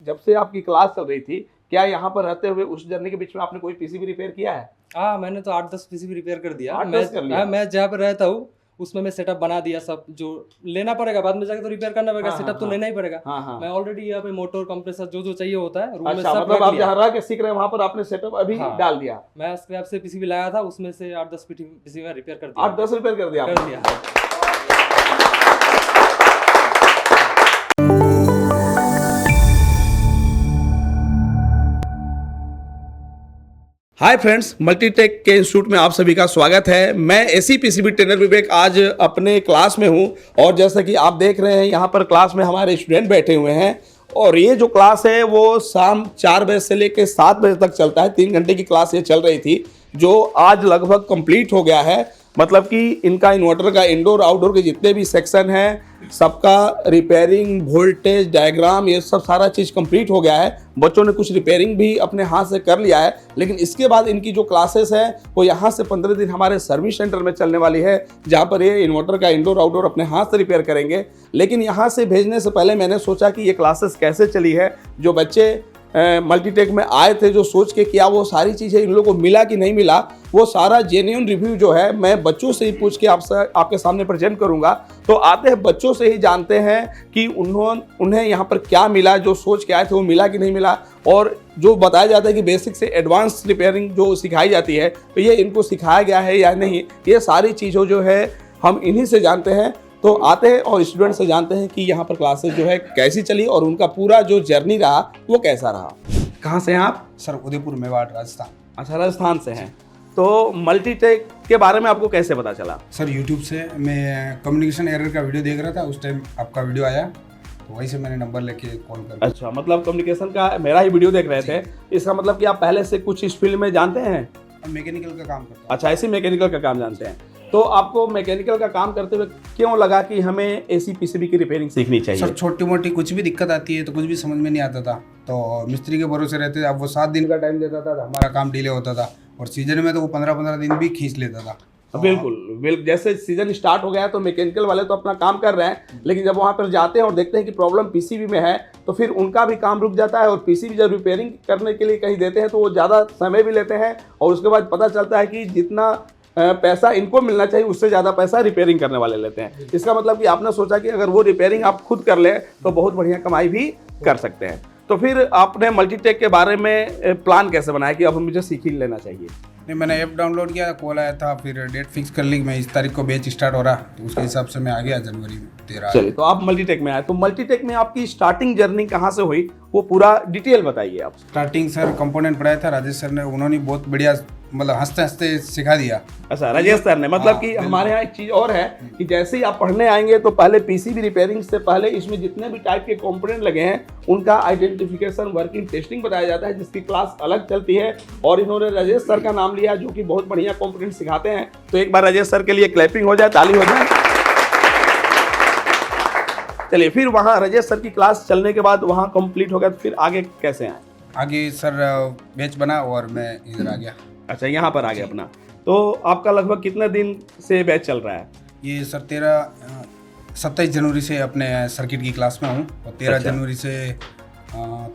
जब से आपकी क्लास चल रही थी, क्या यहाँ पर रहते हुए उस जर्नी के बीच में आपने कोई पीसीबी रिपेयर किया है? हाँ, मैंने तो 8-10 पीसीबी रिपेयर कर दिया। 8-10 कर लिया? मैं जहाँ पे रहता हूँ उसमें मैं सेटअप बना दिया सब, जो लेना पड़ेगा बाद में जाके तो रिपेयर करना पड़ेगा, हाँ, सेटअप तो हाँ, लेना ही पड़ेगा। हाँ। मैं ऑलरेडी यहाँ पे मोटर कंप्रेसर जो चाहिए होता है रूम में अच्छा, सब मतलब रख आप लिया। जहाँ रह के सीख रहे हैं वहाँ पर आपने सेटअप अभी हाँ। डाल दिया? मैं स्क्रैप से पीसीबी लाया था, उसमें से 8-10 पीसीबी में रिपेयर कर दिया। 8-10 रिपेयर कर दिया कर दिया। हाय फ्रेंड्स, मल्टीटेक के इंस्टीट्यूट में आप सभी का स्वागत है। मैं एसी पीसीबी ट्रेनर विवेक आज अपने क्लास में हूं और जैसा कि आप देख रहे हैं यहाँ पर क्लास में हमारे स्टूडेंट बैठे हुए हैं और ये जो क्लास है वो शाम 4 बजे से लेकर 7 बजे तक चलता है। 3 घंटे की क्लास ये चल रही थी जो आज लगभग कंप्लीट हो गया है। मतलब कि इनका इन्वर्टर का इंडोर आउटडोर के जितने भी सेक्शन हैं सबका रिपेयरिंग, वोल्टेज डायग्राम, ये सब सारा चीज़ कंप्लीट हो गया है। बच्चों ने कुछ रिपेयरिंग भी अपने हाथ से कर लिया है, लेकिन इसके बाद इनकी जो क्लासेस है वो यहाँ से 15 दिन हमारे सर्विस सेंटर में चलने वाली है, जहाँ पर ये इन्वर्टर का इंडोर आउटडोर अपने हाथ से रिपेयर करेंगे। लेकिन यहाँ से भेजने से पहले मैंने सोचा कि ये क्लासेस कैसे चली है, जो बच्चे मल्टीटेक में आए थे जो सोच के क्या वो सारी चीज़ें इन लोगों को मिला कि नहीं मिला, वो सारा जेन्युइन रिव्यू जो है मैं बच्चों से ही पूछ के आपके सामने प्रेजेंट करूंगा। तो आते हैं बच्चों से ही जानते हैं कि उन्हें यहाँ पर क्या मिला, जो सोच के आए थे वो मिला कि नहीं मिला, और जो बताया जाता है कि बेसिक से एडवांस रिपेयरिंग जो सिखाई जाती है तो ये इनको सिखाया गया है या नहीं, ये सारी चीज़ों जो है हम इन्हीं से जानते हैं। तो आते हैं और स्टूडेंट से जानते हैं कि यहाँ पर क्लासेस जो है कैसी चली और उनका पूरा जो जर्नी रहा वो कैसा रहा। कहाँ से हैं आप? सर उदयपुर, मेवाड़, राजस्थान। अच्छा, राजस्थान से हैं। तो मल्टीटेक के बारे में आपको कैसे पता चला? सर यूट्यूब से मैं कम्युनिकेशन एरर का वीडियो देख रहा था, उस टाइम आपका वीडियो आया तो वहीं से मैंने नंबर लेके कॉल कर। अच्छा, मतलब कम्युनिकेशन का मेरा ही वीडियो देख रहे थे, इसका मतलब कि आप पहले से कुछ इस फील्ड में जानते हैं? मैकेनिकल का काम करता हूं। अच्छा, ऐसे मैकेनिकल का काम जानते हैं। तो आपको मैकेनिकल का काम करते हुए क्यों लगा कि हमें एसी पीसीबी की रिपेयरिंग सीखनी चाहिए? सर छोटी मोटी कुछ भी दिक्कत आती है तो कुछ भी समझ में नहीं आता था, तो मिस्त्री के भरोसे रहते थे। अब वो 7 दिन का टाइम देता था तो हमारा काम डिले होता था, और सीजन में तो वो 15-15 दिन भी खींच लेता था। बिल्कुल। जैसे सीजन स्टार्ट हो गया है तो मैकेनिकल वाले तो अपना काम कर रहे हैं, लेकिन जब वहाँ पर जाते हैं और देखते हैं कि प्रॉब्लम पीसीबी में है तो फिर उनका भी काम रुक जाता है, और पीसीबी जब रिपेयरिंग करने के लिए कहीं देते हैं तो वो ज़्यादा समय भी लेते हैं, और उसके बाद पता चलता है कि जितना पैसा इनको मिलना चाहिए उससे ज़्यादा पैसा रिपेयरिंग करने वाले लेते हैं। इसका मतलब कि आपने सोचा कि अगर वो रिपेयरिंग आप खुद कर लें तो बहुत बढ़िया कमाई भी कर सकते हैं। तो फिर आपने मल्टीटेक के बारे में प्लान कैसे बनाया कि अब मुझे सीख ही लेना चाहिए? नहीं, मैंने ऐप डाउनलोड किया, कॉल आया था, फिर डेट फिक्स कर ली, मैं इस तारीख को बैच स्टार्ट हो रहा, तो उसके हिसाब से मैं आ गया जनवरी में 13। चलिए, तो आप मल्टीटेक में आए, तो मल्टीटेक में आपकी स्टार्टिंग जर्नी कहाँ से हुई वो पूरा डिटेल बताइए आप। स्टार्टिंग सर कंपोनेंट पढ़ाया था राजेश सर ने, उन्होंने बहुत बढ़िया मतलब हंसते हंसते सिखा दिया। अच्छा, राजेश सर ने, मतलब हाँ, कि हमारे यहाँ एक चीज़ और है कि जैसे ही आप पढ़ने आएंगे तो पहले पीसीबी रिपेयरिंग से पहले इसमें जितने भी टाइप के कंपोनेंट लगे हैं उनका आइडेंटिफिकेशन, वर्किंग, टेस्टिंग बताया जाता है, जिसकी क्लास अलग चलती है। और इन्होंने राजेश सर का नाम लिया जो कि बहुत बढ़िया कंपोनेंट सिखाते हैं। तो एक बार राजेश सर के लिए क्लैपिंग हो जाए, ताली हो जाए। चलिए, फिर वहाँ राजेश सर की क्लास चलने के बाद वहाँ कंप्लीट हो गया, तो फिर आगे कैसे आए? आगे सर बैच बना और मैं इधर आ गया। अच्छा, यहाँ पर आ गया अपना। तो आपका लगभग कितने दिन से बैच चल रहा है? ये सर 27 जनवरी से अपने सर्किट की क्लास में हूँ, और 13 जनवरी से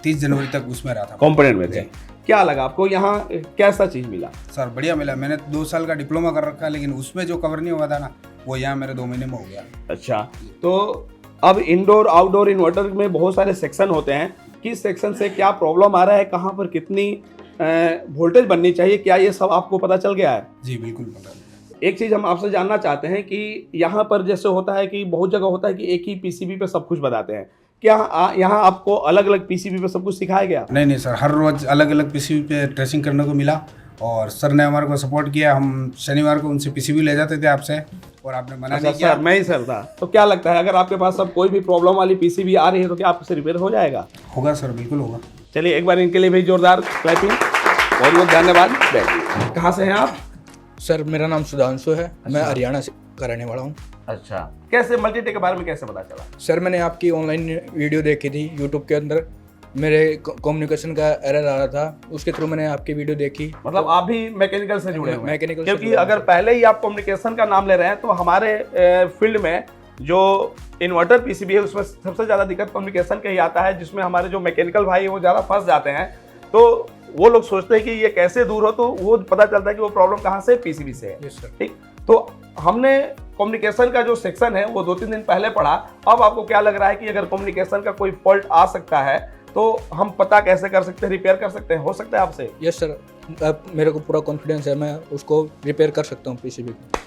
30 जनवरी तक उसमें रहा था। कंपोनेंट में थे। क्या लगा आपको यहाँ, कैसा चीज़ मिला? सर बढ़िया मिला। मैंने 2 साल का डिप्लोमा कर रखा, लेकिन उसमें जो कवर नहीं हुआ था ना, वो यहाँ मेरे 2 महीने में हो गया। अच्छा, तो अब इंडोर आउटडोर इन्वर्टर में बहुत सारे सेक्शन होते हैं, किस सेक्शन से क्या प्रॉब्लम आ रहा है, कहाँ पर कितनी वोल्टेज बननी चाहिए, क्या ये सब आपको पता चल गया है? जी बिल्कुल पता। एक चीज़ हम आपसे जानना चाहते हैं कि यहाँ पर जैसे होता है कि बहुत जगह होता है कि एक ही पीसीबी पे सब कुछ बताते हैं, क्या यहाँ आपको अलग अलग पीसीबी पे सब कुछ सिखाया गया? नहीं सर, हर रोज अलग अलग पीसीबी पे ट्रेसिंग करने को मिला, और सर ने हमारे को सपोर्ट किया। हम शनिवार को उनसे पीसीबी ले जाते थे आपसे, और आपने मना नहीं किया। सर, मैं ही सर था। तो क्या लगता है अगर आपके पास अब कोई भी प्रॉब्लम वाली पीसीबी आ रही है तो क्या आपसे रिपेयर हो जाएगा? होगा सर, बिल्कुल होगा। चलिए, एक बार इनके लिए भी जोरदार क्लैपिंग। बहुत बहुत धन्यवाद। कहाँ से हैं आप? सर मेरा नाम सुधांशु है। मैं हरियाणा से का रहने वाला हूँ। अच्छा, कैसे मल्टीटेक के बारे में कैसे पता चला? सर मैंने आपकी ऑनलाइन वीडियो देखी थी यूट्यूब के अंदर, मेरे कम्युनिकेशन का एरर आ रहा था, उसके थ्रू मैंने आपकी वीडियो देखी। मतलब आप भी मैकेनिकल से जुड़े हुए हैं? मैकेनिकल, क्योंकि अगर पहले ही आप कम्युनिकेशन का नाम ले रहे हैं तो हमारे फील्ड में जो इन्वर्टर पीसीबी है उसमें सबसे ज़्यादा दिक्कत कम्युनिकेशन का ही आता है, जिसमें हमारे जो मैकेनिकल भाई है वो ज़्यादा फंस जाते हैं। तो वो लोग सोचते हैं कि ये कैसे दूर हो, तो वो पता चलता है कि वो प्रॉब्लम कहाँ से, पीसीबी से है। Yes sir. ठीक, तो हमने कम्युनिकेशन का जो सेक्शन है वो 2-3 दिन पहले पढ़ा। अब आपको क्या लग रहा है कि अगर कम्युनिकेशन का कोई फॉल्ट आ सकता है तो हम पता कैसे कर सकते हैं, रिपेयर कर सकते हैं, हो सकता है आपसे? यस सर, अब मेरे को पूरा कॉन्फिडेंस है, मैं उसको रिपेयर कर सकता हूँ पीसीबी को।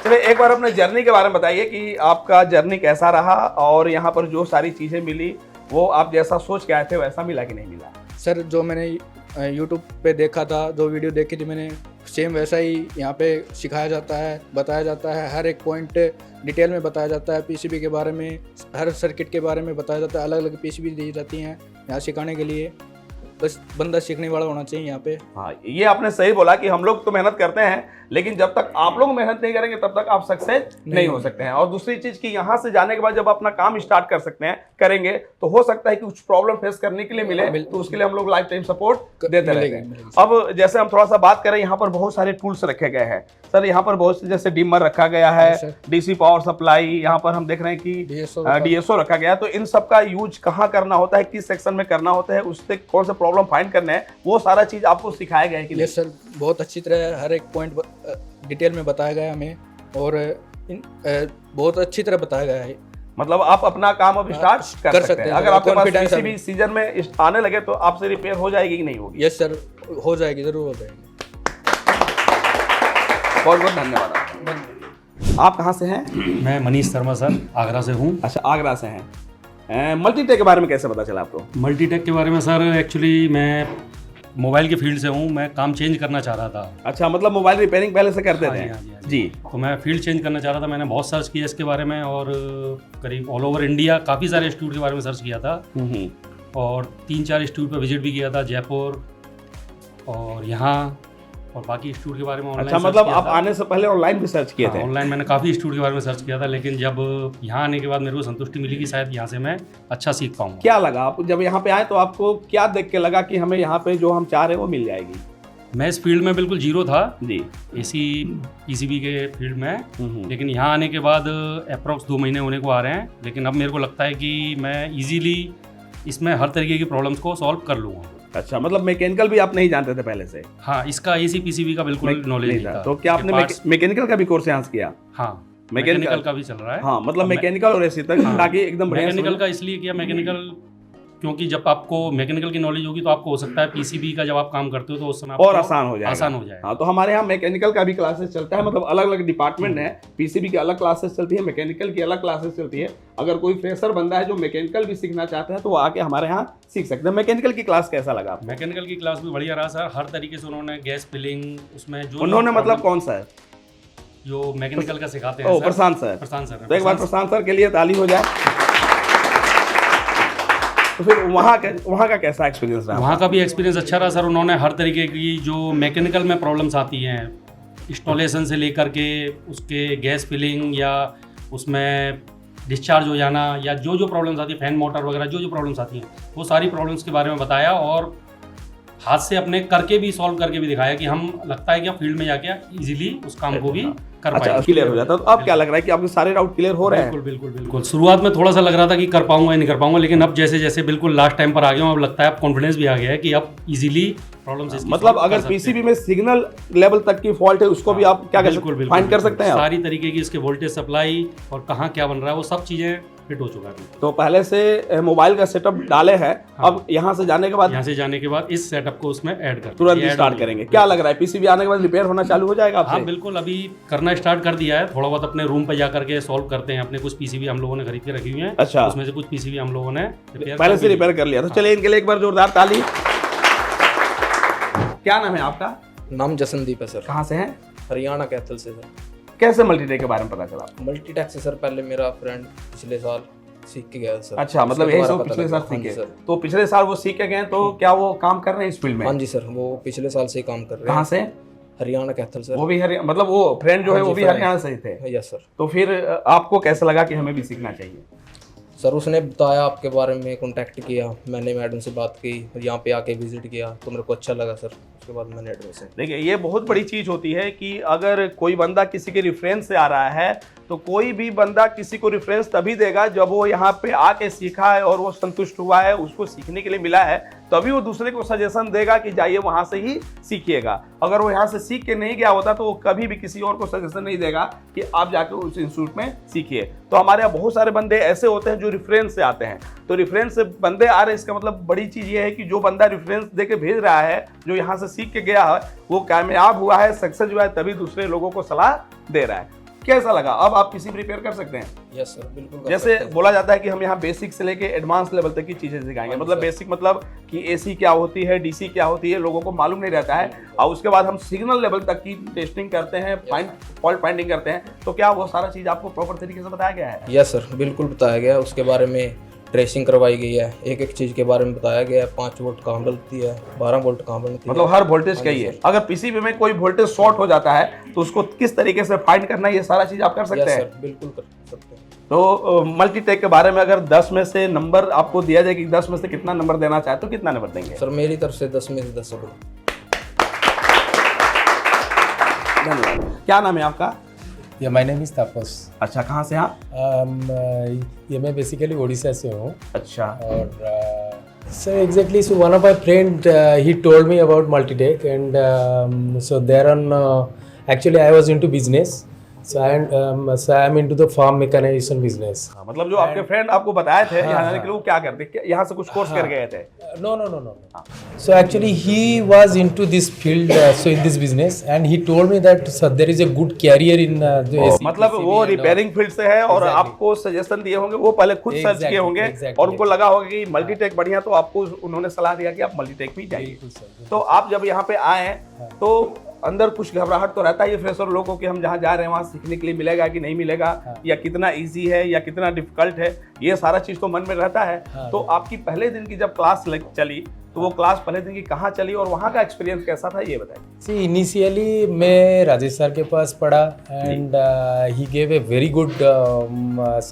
चलिए एक बार अपने जर्नी के बारे में बताइए कि आपका जर्नी कैसा रहा और यहाँ पर जो सारी चीज़ें मिली वो आप जैसा सोच के आए थे वैसा मिला कि नहीं मिला? सर जो मैंने यूट्यूब पे देखा था, जो वीडियो देखी थी मैंने, सेम वैसा ही यहाँ पे सिखाया जाता है, बताया जाता है, हर एक पॉइंट डिटेल में बताया जाता है। पीसीबी के बारे में, हर सर्किट के बारे में बताया जाता है, अलग अलग पीसीबी दी जाती हैं यहाँ सिखाने के लिए। बस बंदा सीखने वाला होना चाहिए यहाँ पे। हाँ, ये आपने सही बोला कि हम लोग तो मेहनत करते हैं, लेकिन जब तक आप लोग मेहनत नहीं करेंगे तब तक आप सक्सेस नहीं हो सकते हैं। और दूसरी चीज कि यहाँ से जाने के बाद जब अपना काम स्टार्ट कर सकते हैं, करेंगे, तो हो सकता है कि कुछ प्रॉब्लम फेस करने के लिए मिले, तो उसके लिए हम लोग लाइफ टाइम सपोर्ट देते रहते हैं। अब जैसे हम थोड़ा सा बात करें, यहाँ पर बहुत सारे टूल्स रखे गए हैं सर। यहाँ पर बहुत से जैसे डिमर रखा गया है, डीसी पावर सप्लाई, यहाँ पर हम देख रहे हैं कि डीएसओ रखा गया है। तो इन सब का यूज कहाँ करना होता है, किस सेक्शन में करना होता है, उससे कौन सा प्रॉब्लम फाइंड करना है, वो सारा चीज आपको सिखाया गया है कि? यस सर, बहुत अच्छी तरह हर एक पॉइंट डिटेल में बताया गया हमें, और बहुत अच्छी तरह बताया गया है। मतलब आप अपना काम अब स्टार्ट कर सकते हैं। अगर आपके पास पीसीबी सीजन में आने लगे तो आपसे रिपेयर हो जाएगी कि नहीं होगी? यस सर, हो जाएगी, जरूर हो जाएगी। बहुत बहुत धन्यवाद। आप कहाँ से हैं? मैं मनीष शर्मा सर, आगरा से हूँ। अच्छा, आगरा से हैं। मल्टीटेक के बारे में कैसे पता चला आपको? मल्टीटेक के बारे में सर, एक्चुअली मैं मोबाइल के फील्ड से हूँ, मैं काम चेंज करना चाह रहा था। अच्छा, मतलब मोबाइल रिपेयरिंग पहले से करते थे? हाँ जी। जी। तो मैं फील्ड चेंज करना चाह रहा था, मैंने बहुत सर्च किया इसके बारे में, और करीब ऑल ओवर इंडिया काफ़ी सारे इंस्टीट्यूट के बारे में सर्च किया था, और 3-4 इंस्टीट्यूट पे विजिट भी किया था, जयपुर और यहाँ, और बाकी इंस्टीट्यूट के बारे में ऑनलाइन। अच्छा, मतलब आप आने से पहले ऑनलाइन भी सर्च किए थे? ऑनलाइन मैंने काफ़ी इंस्टीट्यूट के बारे में सर्च किया था, लेकिन जब यहाँ आने के बाद मेरे को संतुष्टि मिली कि शायद यहाँ से मैं अच्छा सीख पाऊँगा। क्या लगा आप जब यहाँ पे आए, तो आपको क्या देख के लगा कि हमें यहाँ पे जो हम चाह रहे हैं वो मिल जाएगी? मैं इस फील्ड में बिल्कुल जीरो था जी, एसी पीसीबी के फील्ड में, लेकिन यहाँ आने के बाद अप्रॉक्स 2 महीने होने को आ रहे हैं, लेकिन अब मेरे को लगता है कि मैं इजीली इसमें हर तरीके की प्रॉब्लम्स को सॉल्व कर लूँगा। अच्छा, मतलब मैकेनिकल भी आप नहीं जानते थे पहले से? हाँ, इसका एसी पीसीबी का बिल्कुल नॉलेज नहीं था। तो क्या आपने मैकेनिकल का भी कोर्स यहाँ से किया? हाँ, मैकेनिकल का भी चल रहा है। हाँ, मतलब मैकेनिकल और एसी तक, ताकि एकदम मैकेनिकल का इसलिए किया, मैकेनिकल क्योंकि जब आपको मैकेनिकल की नॉलेज होगी तो आपको हो सकता है पीसीबी का जब आप काम करते हो तो उस समय और आसान हो जाएगा। हाँ, तो हमारे यहाँ मैकेनिकल का भी क्लासेस चलता है, मतलब अलग अलग डिपार्टमेंट है। पीसीबी की अलग क्लासेस चलती है, मैकेनिकल की अलग क्लासेस चलती है। अगर कोई फ्रेशर बंदा है जो मैकेनिकल भी सीखना चाहते हैं तो वो आके हमारे यहाँ सीख सकते हैं। मैकेनिकल की क्लास कैसा लगा आपको? मैकेनिकल की क्लास भी बढ़िया रहा सर, हर तरीके से उन्होंने गैस फिलिंग उसमें जो उन्होंने मतलब कौन सा है जो मैकेनिकल का सिखाते हैं? प्रशांत सर। प्रशांत सर, तो एक बार प्रशांत सर के लिए ताली हो जाए। तो फिर वहाँ का कैसा एक्सपीरियंस रहा? वहाँ का भी एक्सपीरियंस अच्छा रहा सर। उन्होंने हर तरीके की जो मैकेनिकल में प्रॉब्लम्स आती हैं, इंस्टॉलेशन से लेकर के उसके गैस फिलिंग या उसमें डिस्चार्ज हो जाना, या जो जो प्रॉब्लम्स आती है, फैन मोटर वगैरह जो जो प्रॉब्लम्स आती हैं, वो सारी प्रॉब्लम्स के बारे में बताया, और हाथ से अपने करके भी सॉल्व करके भी दिखाया कि हम लगता है कि आप फील्ड में जाके इजीली उस काम को भी कर पाएंगे। क्लियर हो जाता है। तो अब क्या लग रहा है कि आपके सारे डाउट क्लियर हो रहे हैं? बिल्कुल। शुरुआत में थोड़ा सा लग रहा था कि कर पाऊंगा या नहीं कर पाऊंगा, लेकिन अब जैसे जैसे बिल्कुल लास्ट टाइम पर आ गया हूं, अब लगता है अब कॉन्फिडेंस भी आ गया है कि अब इजीली प्रॉब्लम्स मतलब अगर पीसीबी में सिग्नल लेवल तक की फॉल्ट है उसको भी आप क्या फाइंड कर सकते हैं? सारी तरीके की इसके वोल्टेज सप्लाई और कहाँ क्या बन रहा है वो सब चीजें फिट हो चुका है। तो पहले से मोबाइल का सेटअप डाले हैं, अब यहाँ से जाने के बाद इस सेटअप को उसमें ऐड कर तुरंत स्टार्ट करेंगे। क्या लग रहा है पीसीबी आने के बाद रिपेयर होना चालू हो जाएगा आपसे? हाँ बिल्कुल, अभी करना स्टार्ट कर दिया है। थोड़ा बहुत अपने रूम पे जा करके सॉल्व करते हैं। अपने कुछ पीसीबी हम लोगों ने खरीद के रखी हुई है। अच्छा, उसमें से कुछ पीसीबी हम लोगों ने पहले से रिपेयर कर लिया। तो चलिए इनके लिए एक बार जोरदार ताली। क्या नाम है आपका? नाम जसनदीप है सर। कहाँ से हैं? हरियाणा कैथल से सर। कैसे मल्टीटेक के बारे में पता चला? मल्टीटेक से सर पहले मेरा फ्रेंड पिछले साल सीख के गया सर। अच्छा, मतलब यही सब पिछले साल सीखे? तो पिछले साल वो सीख के गए, तो क्या वो काम कर रहे हैं इस फील्ड में? हाँ जी सर, वो पिछले साल से ही काम कर रहे हैं। कहाँ से? हरियाणा कैथल सर। वो भी मतलब वो फ्रेंड जो है वो भी हरियाणा से ही थे? Yes sir. तो फिर आपको कैसा लगा कि हमें भी सीखना चाहिए? सर उसने बताया आपके बारे में, कांटेक्ट किया, मैंने मैडम से बात की और यहाँ पे आके विजिट किया तो मेरे को अच्छा लगा सर। उसके बाद मैंने एडमिशन। देखिए ये बहुत बड़ी चीज़ होती है कि अगर कोई बंदा किसी के रेफरेंस से आ रहा है तो कोई भी बंदा किसी को रेफरेंस तभी देगा जब वो यहाँ पे आके सीखा है और वो संतुष्ट हुआ है, उसको सीखने के लिए मिला है, तभी वो दूसरे को सजेशन देगा कि जाइए वहाँ से ही सीखिएगा। अगर वो यहाँ से सीख के नहीं गया होता तो वो कभी भी किसी और को सजेशन नहीं देगा कि आप जाके उस इंस्टीट्यूट में सीखिए। तो हमारे यहाँ बहुत सारे बंदे ऐसे होते हैं जो रेफरेंस से आते हैं। तो रेफरेंस से बंदे आ रहे हैं, इसका मतलब बड़ी चीज़ ये है कि जो बंदा रेफरेंस दे के भेज रहा है, जो यहाँ से सीख के गया है, वो कामयाब हुआ है, सक्सेस हुआ है, तभी दूसरे लोगों को सलाह दे रहा है। कैसा लगा? अब आप किसी प्रिपेयर कर सकते हैं? यस सर, बिल्कुल कर जैसे सकते हैं। बोला जाता है कि हम यहाँ बेसिक से लेके एडवांस लेवल तक की चीजें सिखाएंगे। मतलब बेसिक मतलब कि एसी क्या होती है, डीसी क्या होती है, लोगों को मालूम नहीं रहता है। और उसके बाद हम सिग्नल लेवल तक की टेस्टिंग करते हैं, फॉल्ट फाइंडिंग करते हैं। तो क्या वो सारा चीज आपको प्रॉपर तरीके से बताया गया है? यस सर, बिल्कुल बताया गया है। उसके बारे में ट्रेसिंग करवाई गई है, एक एक चीज़ के बारे में बताया गया है। 5 वोल्ट कहाँ बनती है, 12 वोल्ट कहाँ बनती है, मतलब हर वोल्टेज का ही है। अगर पीसीबी में कोई वोल्टेज शॉर्ट हो जाता है तो उसको किस तरीके से फाइंड करना है, ये सारा चीज आप कर सकते यस हैं। सर, बिल्कुल कर सकते हैं। तो मल्टीटेक के बारे में अगर 10 में से नंबर आपको दिया जाए कि 10 में से कितना नंबर देना चाहे तो कितना नंबर देंगे? सर मेरी तरफ से 10 में से 10 होगा। धन्यवाद। क्या नाम है आपका? या माय नेम इज तापस। अच्छा, कहाँ से आप? ये मैं बेसिकली उड़ीसा से हूँ। अच्छा। और sir exactly so one of my friend he told me about Multitek and so there on actually I was into business, so I am into the farm mechanization business. हाँ, मतलब जो आपके फ्रेंड आपको बताए थे यहाँ जाने के लिए, वो क्या करते? यहाँ से कुछ कोर्स कर गए थे? No. So actually he was into this field, so in this business, and he told me that sir, there is a good career in the AC, मतलब PCB वो and रिपेयरिंग फील्ड से है और Exactly. आपको suggestion दिए होंगे, वो पहले खुद सर्च किए होंगे exactly. और उनको लगा होगा कि मल्टीटेक बढ़िया, तो आपको उन्होंने सलाह दिया कि आप मल्टीटेक में जाइए। बिल्कुल सर। तो आप जब यहाँ पे आए तो अंदर कुछ घबराहट तो रहता है ये फ्रेशर लोगों को कि हम जहाँ जा रहे हैं वहाँ सीखने के लिए मिलेगा कि नहीं मिलेगा, या कितना इजी है या कितना डिफिकल्ट है, ये सारा चीज़ तो मन में रहता है। तो आपकी पहले दिन की जब क्लास चली तो वो क्लास पहले दिन की कहाँ चली और वहाँ का एक्सपीरियंस कैसा था, ये बताइए। See, इनिशियली मैं राजेश सर के पास पढ़ा and he gave a very good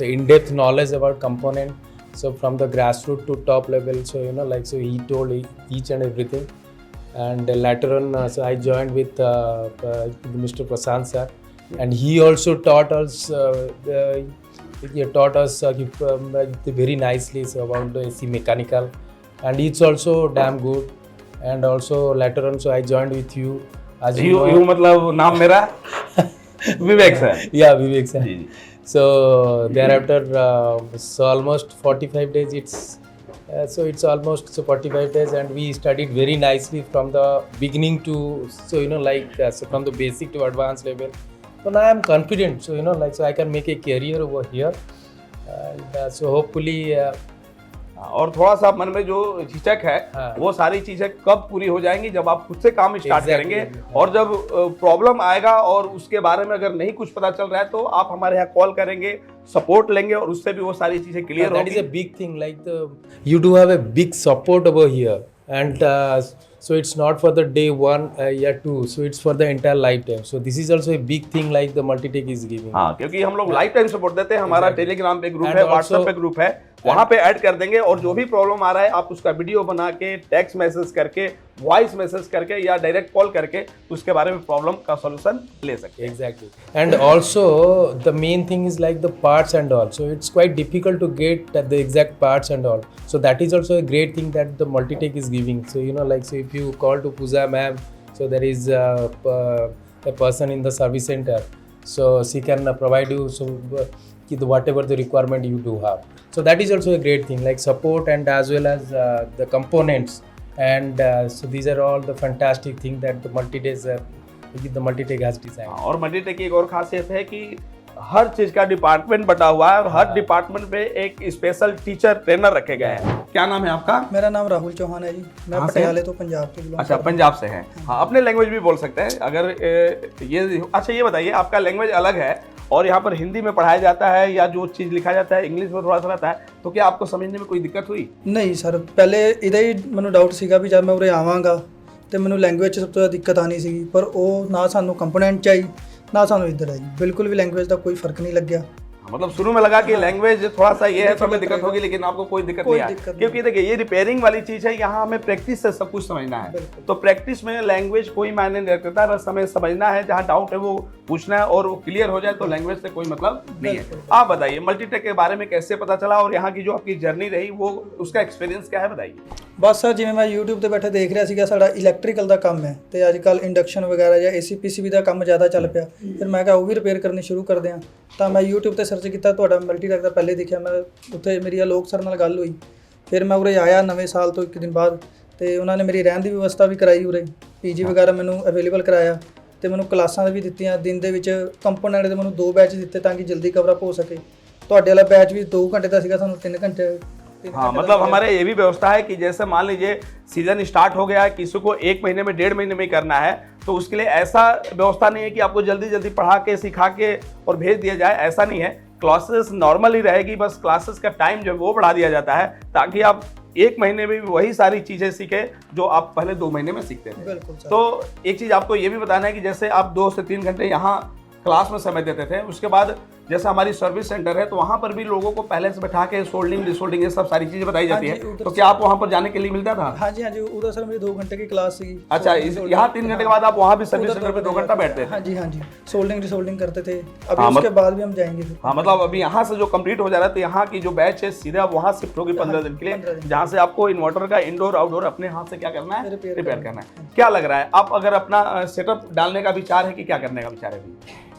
in depth knowledge about component, so from the grass root to top level, so you know like so he told each and everything. And later on, so I joined with Mr. Prasant sir, and he also taught us. He taught us very nicely so about the AC mechanical, and it's also damn good. And also later on, so I joined with you. As you know, you मतलब नाम मेरा विवेक sir. yeah, Vivek sir. Ji. So thereafter, so almost 45 days. So it's almost 45 days, and we studied very nicely from the beginning to, so you know like so from the basic to advanced level. So now I am confident, so you know like so I can make a career over here, and so hopefully और थोड़ा सा मन में जो झिझक है हाँ. वो सारी चीजें कब पूरी हो जाएंगी? जब आप खुद से काम स्टार्ट Exactly. करेंगे और जब प्रॉब्लम आएगा और उसके बारे में अगर नहीं कुछ पता चल रहा है तो आप हमारे यहाँ कॉल करेंगे, सपोर्ट लेंगे और उससे भी वो सारी चीजें क्लियर that is होंगी। a big thing, like you do have a big support over here, and so it's not for the day one year two, so it's for the entire lifetime. So this is also a big thing like the Multitech is giving. हाँ, क्योंकि हम लोग life time support देते हैं। हमारा Exactly. Telegram पे group And है, also- WhatsApp पे ग्रुप है, वहाँ पे ऐड कर देंगे और जो भी प्रॉब्लम आ रहा है आप उसका वीडियो बना के, टेक्स्ट मैसेज करके, वॉइस मैसेज करके या डायरेक्ट कॉल करके उसके बारे में प्रॉब्लम का सॉल्यूशन ले सकते हैं। Exactly. And also the main thing is like the parts and all. So it's quite difficult to get the exact parts and all. So that is also a great thing that the Multitech is giving. So you know like so if you call to Pooja ma'am, so there is a person in the service center. So she can provide you whatever the requirement you do have. So that is also a great thing, like support and as well as the components. And so these are all the fantastic things that the Multitech has designed. और Multitech की एक और खासियत है कि हर चीज का department बटा हुआ है और हर डिपार्टमेंट में एक स्पेशल टीचर ट्रेनर रखे गए हैं। क्या नाम है आपका? मेरा नाम राहुल चौहान है जी। मैं कहाँ से? पटियाले तो पंजाब से बिलोंग अच्छा, पंजाब से हैं। हाँ, अपने लैंग्वेज भी बोल सकते हैं अगर ये। अच्छा, ये बताइए, आपका लैंग्वेज अलग है और यहाँ पर हिंदी में पढ़ाया जाता है या जो चीज़ लिखा जाता है इंग्लिश में थोड़ा सा रहता है, तो क्या आपको समझने में कोई दिक्कत हुई? नहीं सर, ਪਹਿਲੇ ਇਹਦਾ ਹੀ ਮੈਨੂੰ ਡਾਊਟ ਸੀਗਾ ਵੀ ਜਦ ਮੈਂ ਉਰੇ ਆਵਾਂਗਾ ਤੇ ਮੈਨੂੰ ਲੈਂਗੁਏਜ 'ਚ ਸਭ ਤੋਂ ਜ਼ਿਆਦਾ ਦਿੱਕਤ ਆਣੀ ਸੀਗੀ, ਪਰ ਉਹ ਨਾ ਸਾਨੂੰ ਕੰਪੋਨੈਂਟ 'ਚ ਆਈ ਨਾ ਸਾਨੂੰ ਇੱਧਰ ਆਈ। ਬਿਲਕੁਲ ਵੀ ਲੈਂਗੁਏਜ ਦਾ ਕੋਈ ਫਰਕ ਨਹੀਂ ਲੱਗਿਆ। मतलब शुरू में लगा कि लैंग्वेज थोड़ा सा ये है तो हमें दिक्कत होगी, लेकिन आपको कोई दिक्कत नहीं आई, क्योंकि देखिए ये रिपेयरिंग वाली चीज़ है, यहाँ हमें प्रैक्टिस से सब कुछ समझना है। तो प्रैक्टिस में लैंग्वेज कोई मायने नहीं रखता, बस हमें समझना है, जहाँ डाउट है वो पूछना है और वो क्लियर हो जाए तो लैंग्वेज से कोई मतलब नहीं है। आप बताइए मल्टीटेक के बारे में कैसे पता चला और यहाँ की जो आपकी जर्नी रही वो उसका एक्सपीरियंस क्या है, बताइए। बस सर जिਵੇਂ मैं YouTube ਤੇ ਬੈਠੇ ਦੇਖ ਰਿਹਾ ਸੀਗਾ ਸਾਡਾ ਇਲੈਕਟ੍ਰੀਕਲ ਦਾ ਕੰਮ ਹੈ ਤੇ ਅੱਜ ਕੱਲ ਇੰਡਕਸ਼ਨ ਵਗੈਰਾ ਜਾਂ AC PCB ਦਾ ਕੰਮ ਜ਼ਿਆਦਾ ਚੱਲ ਪਿਆ, ਫਿਰ ਮੈਂ ਕਿਹਾ ਉਹ ਵੀ ਰਿਪੇਅਰ ਕਰਨੀ ਸ਼ੁਰੂ ਕਰਦੇ ਹਾਂ। ਤਾਂ ਮੈਂ YouTube ਤੇ ਸਰਚ ਕੀਤਾ, ਤੁਹਾਡਾ ਮਲਟੀਟੈਕ ਦਾ ਪਹਿਲੇ ਦਿਖਿਆ, ਮੈਂ ਉੱਥੇ ਮੇਰੀ ਆਲੋਕ ਸਰ ਨਾਲ ਗੱਲ ਹੋਈ। ਫਿਰ ਮੈਂ ਉਰੇ ਆਇਆ ਨਵੇਂ ਸਾਲ ਤੋਂ ਇੱਕ ਦਿਨ ਬਾਅਦ ਤੇ ਉਹਨਾਂ ਨੇ ਮੇਰੀ ਰਹਿਣ ਦੀ ਵਿਵਸਥਾ ਵੀ ਕਰਾਈ, ਉਰੇ PG ਵਗੈਰਾ ਮੈਨੂੰ ਅਵੇਲੇਬਲ ਕਰਾਇਆ ਤੇ ਮੈਨੂੰ ਕਲਾਸਾਂ ਵੀ ਦਿੱਤੀਆਂ। ਦਿਨ ਦੇ ਵਿੱਚ ਕੰਪੋਨੈਂਟ ਦੇ ਮੈਨੂੰ 2 ਬੈਚ ਦਿੱਤੇ ਤਾਂ ਕਿ ਜਲਦੀ ਕਵਰ ਅਪ ਹੋ ਸਕੇ। ਤੁਹਾਡੇ ਵਾਲਾ बैच भी 2 घंटे का सीगा, ਸਾਨੂੰ 3 घंटे। हाँ, मतलब हमारे ये भी व्यवस्था है कि जैसे मान लीजिए सीजन स्टार्ट हो गया है, किसी को 1 महीने में 1.5 महीने में करना है, तो उसके लिए ऐसा व्यवस्था नहीं है कि आपको जल्दी जल्दी पढ़ा के सिखा के और भेज दिया जाए, ऐसा नहीं है। क्लासेस नॉर्मल ही रहेगी, बस क्लासेस का टाइम जो है वो बढ़ा दिया जाता है ताकि आप 1 महीने में भी वही सारी चीज़ें सीखें जो आप पहले 2 महीने में सीखते थे। तो एक चीज़ आपको ये भी बताना है कि जैसे आप 2 से 3 घंटे यहाँ क्लास में समय देते थे, उसके बाद जैसे हमारी सर्विस सेंटर है तो वहाँ पर भी लोगों को पहले से बैठा के सोल्डिंग डिसोल्डिंग ये सब सारी चीज़ें बताई जाती है। तो क्या आप वहाँ पर जाने के लिए मिलता था? हाँ जी उधर सर मेरी 2 घंटे की क्लास थी। अच्छा, यहाँ 3 घंटे के बाद आप वहाँ भी सर्विस सेंटर पे 2 घंटा बैठते थे? हाँ जी सोल्डिंग डिसोल्डिंग करते थे। अभी उसके बाद भी हम जाएंगे। हाँ, मतलब अभी यहाँ से जो कंप्लीट हो जा रहा है तो यहाँ की जो बैच है सीधे आप वहाँ शिफ्ट होगी 15 दिन के लिए, जहाँ से आपको इन्वर्टर का इंडोर आउटडोर अपने हाथ से क्या करना है, रिपेयर करना है। क्या लग रहा है, आप अगर अपना सेटअप डालने का विचार है कि क्या करने का विचार है?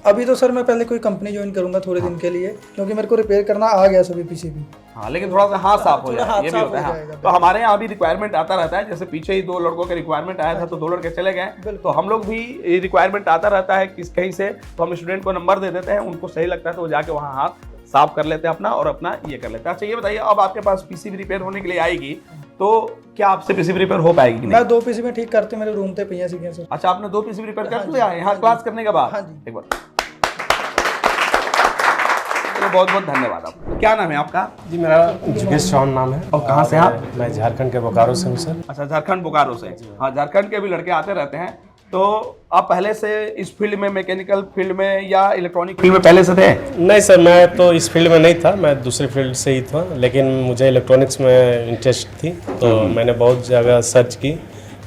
अभी तो सर मैं पहले कोई कंपनी ज्वाइन करूंगा थोड़े दिन के लिए, क्योंकि मेरे को रिपेयर करना आ गया सभी PCB। हाँ, लेकिन थोड़ा सा हाथ साफ हो जाए, ये भी होता है। तो हमारे यहाँ भी रिक्वायरमेंट आता रहता है, जैसे पीछे ही 2 लड़कों का रिक्वायरमेंट आया था तो 2 लड़के चले गए, तो हम लोग भी रिक्वायरमेंट आता रहता है किस कहीं से, तो हम स्टूडेंट को नंबर दे देते हैं, उनको सही लगता है तो वो जाके वहाँ हाथ साफ कर लेते हैं अपना और अपना ये कर लेते हैं। अच्छा, ये बताइए अब आपके पास PCB रिपेयर होने के लिए आएगी तो क्या आपसे PCB रिपेयर हो पाएगी कि नहीं? मैं 2 PCB ठीक करते मेरे रूम पे पिया सीखे सर। अच्छा, आपने 2 PCB रिपेयर कर लिया है यहाँ क्लास करने के बाद? हाँ जी। एक बार बहुत बहुत धन्यवाद। आपका क्या नाम है आपका? जी मेरा जुगेश चौहान नाम है। और कहाँ से आप? मैं झारखंड के बोकारो से हूँ सर। अच्छा, झारखंड बोकारो से। हाँ, झारखंड के भी लड़के आते रहते हैं। तो आप पहले से इस फील्ड में, मैकेनिकल फील्ड में या इलेक्ट्रॉनिक फील्ड में पहले से थे? नहीं सर, मैं तो इस फील्ड में नहीं था, मैं दूसरे फील्ड से ही था, लेकिन मुझे इलेक्ट्रॉनिक्स में इंटरेस्ट थी तो मैंने बहुत जगह सर्च की।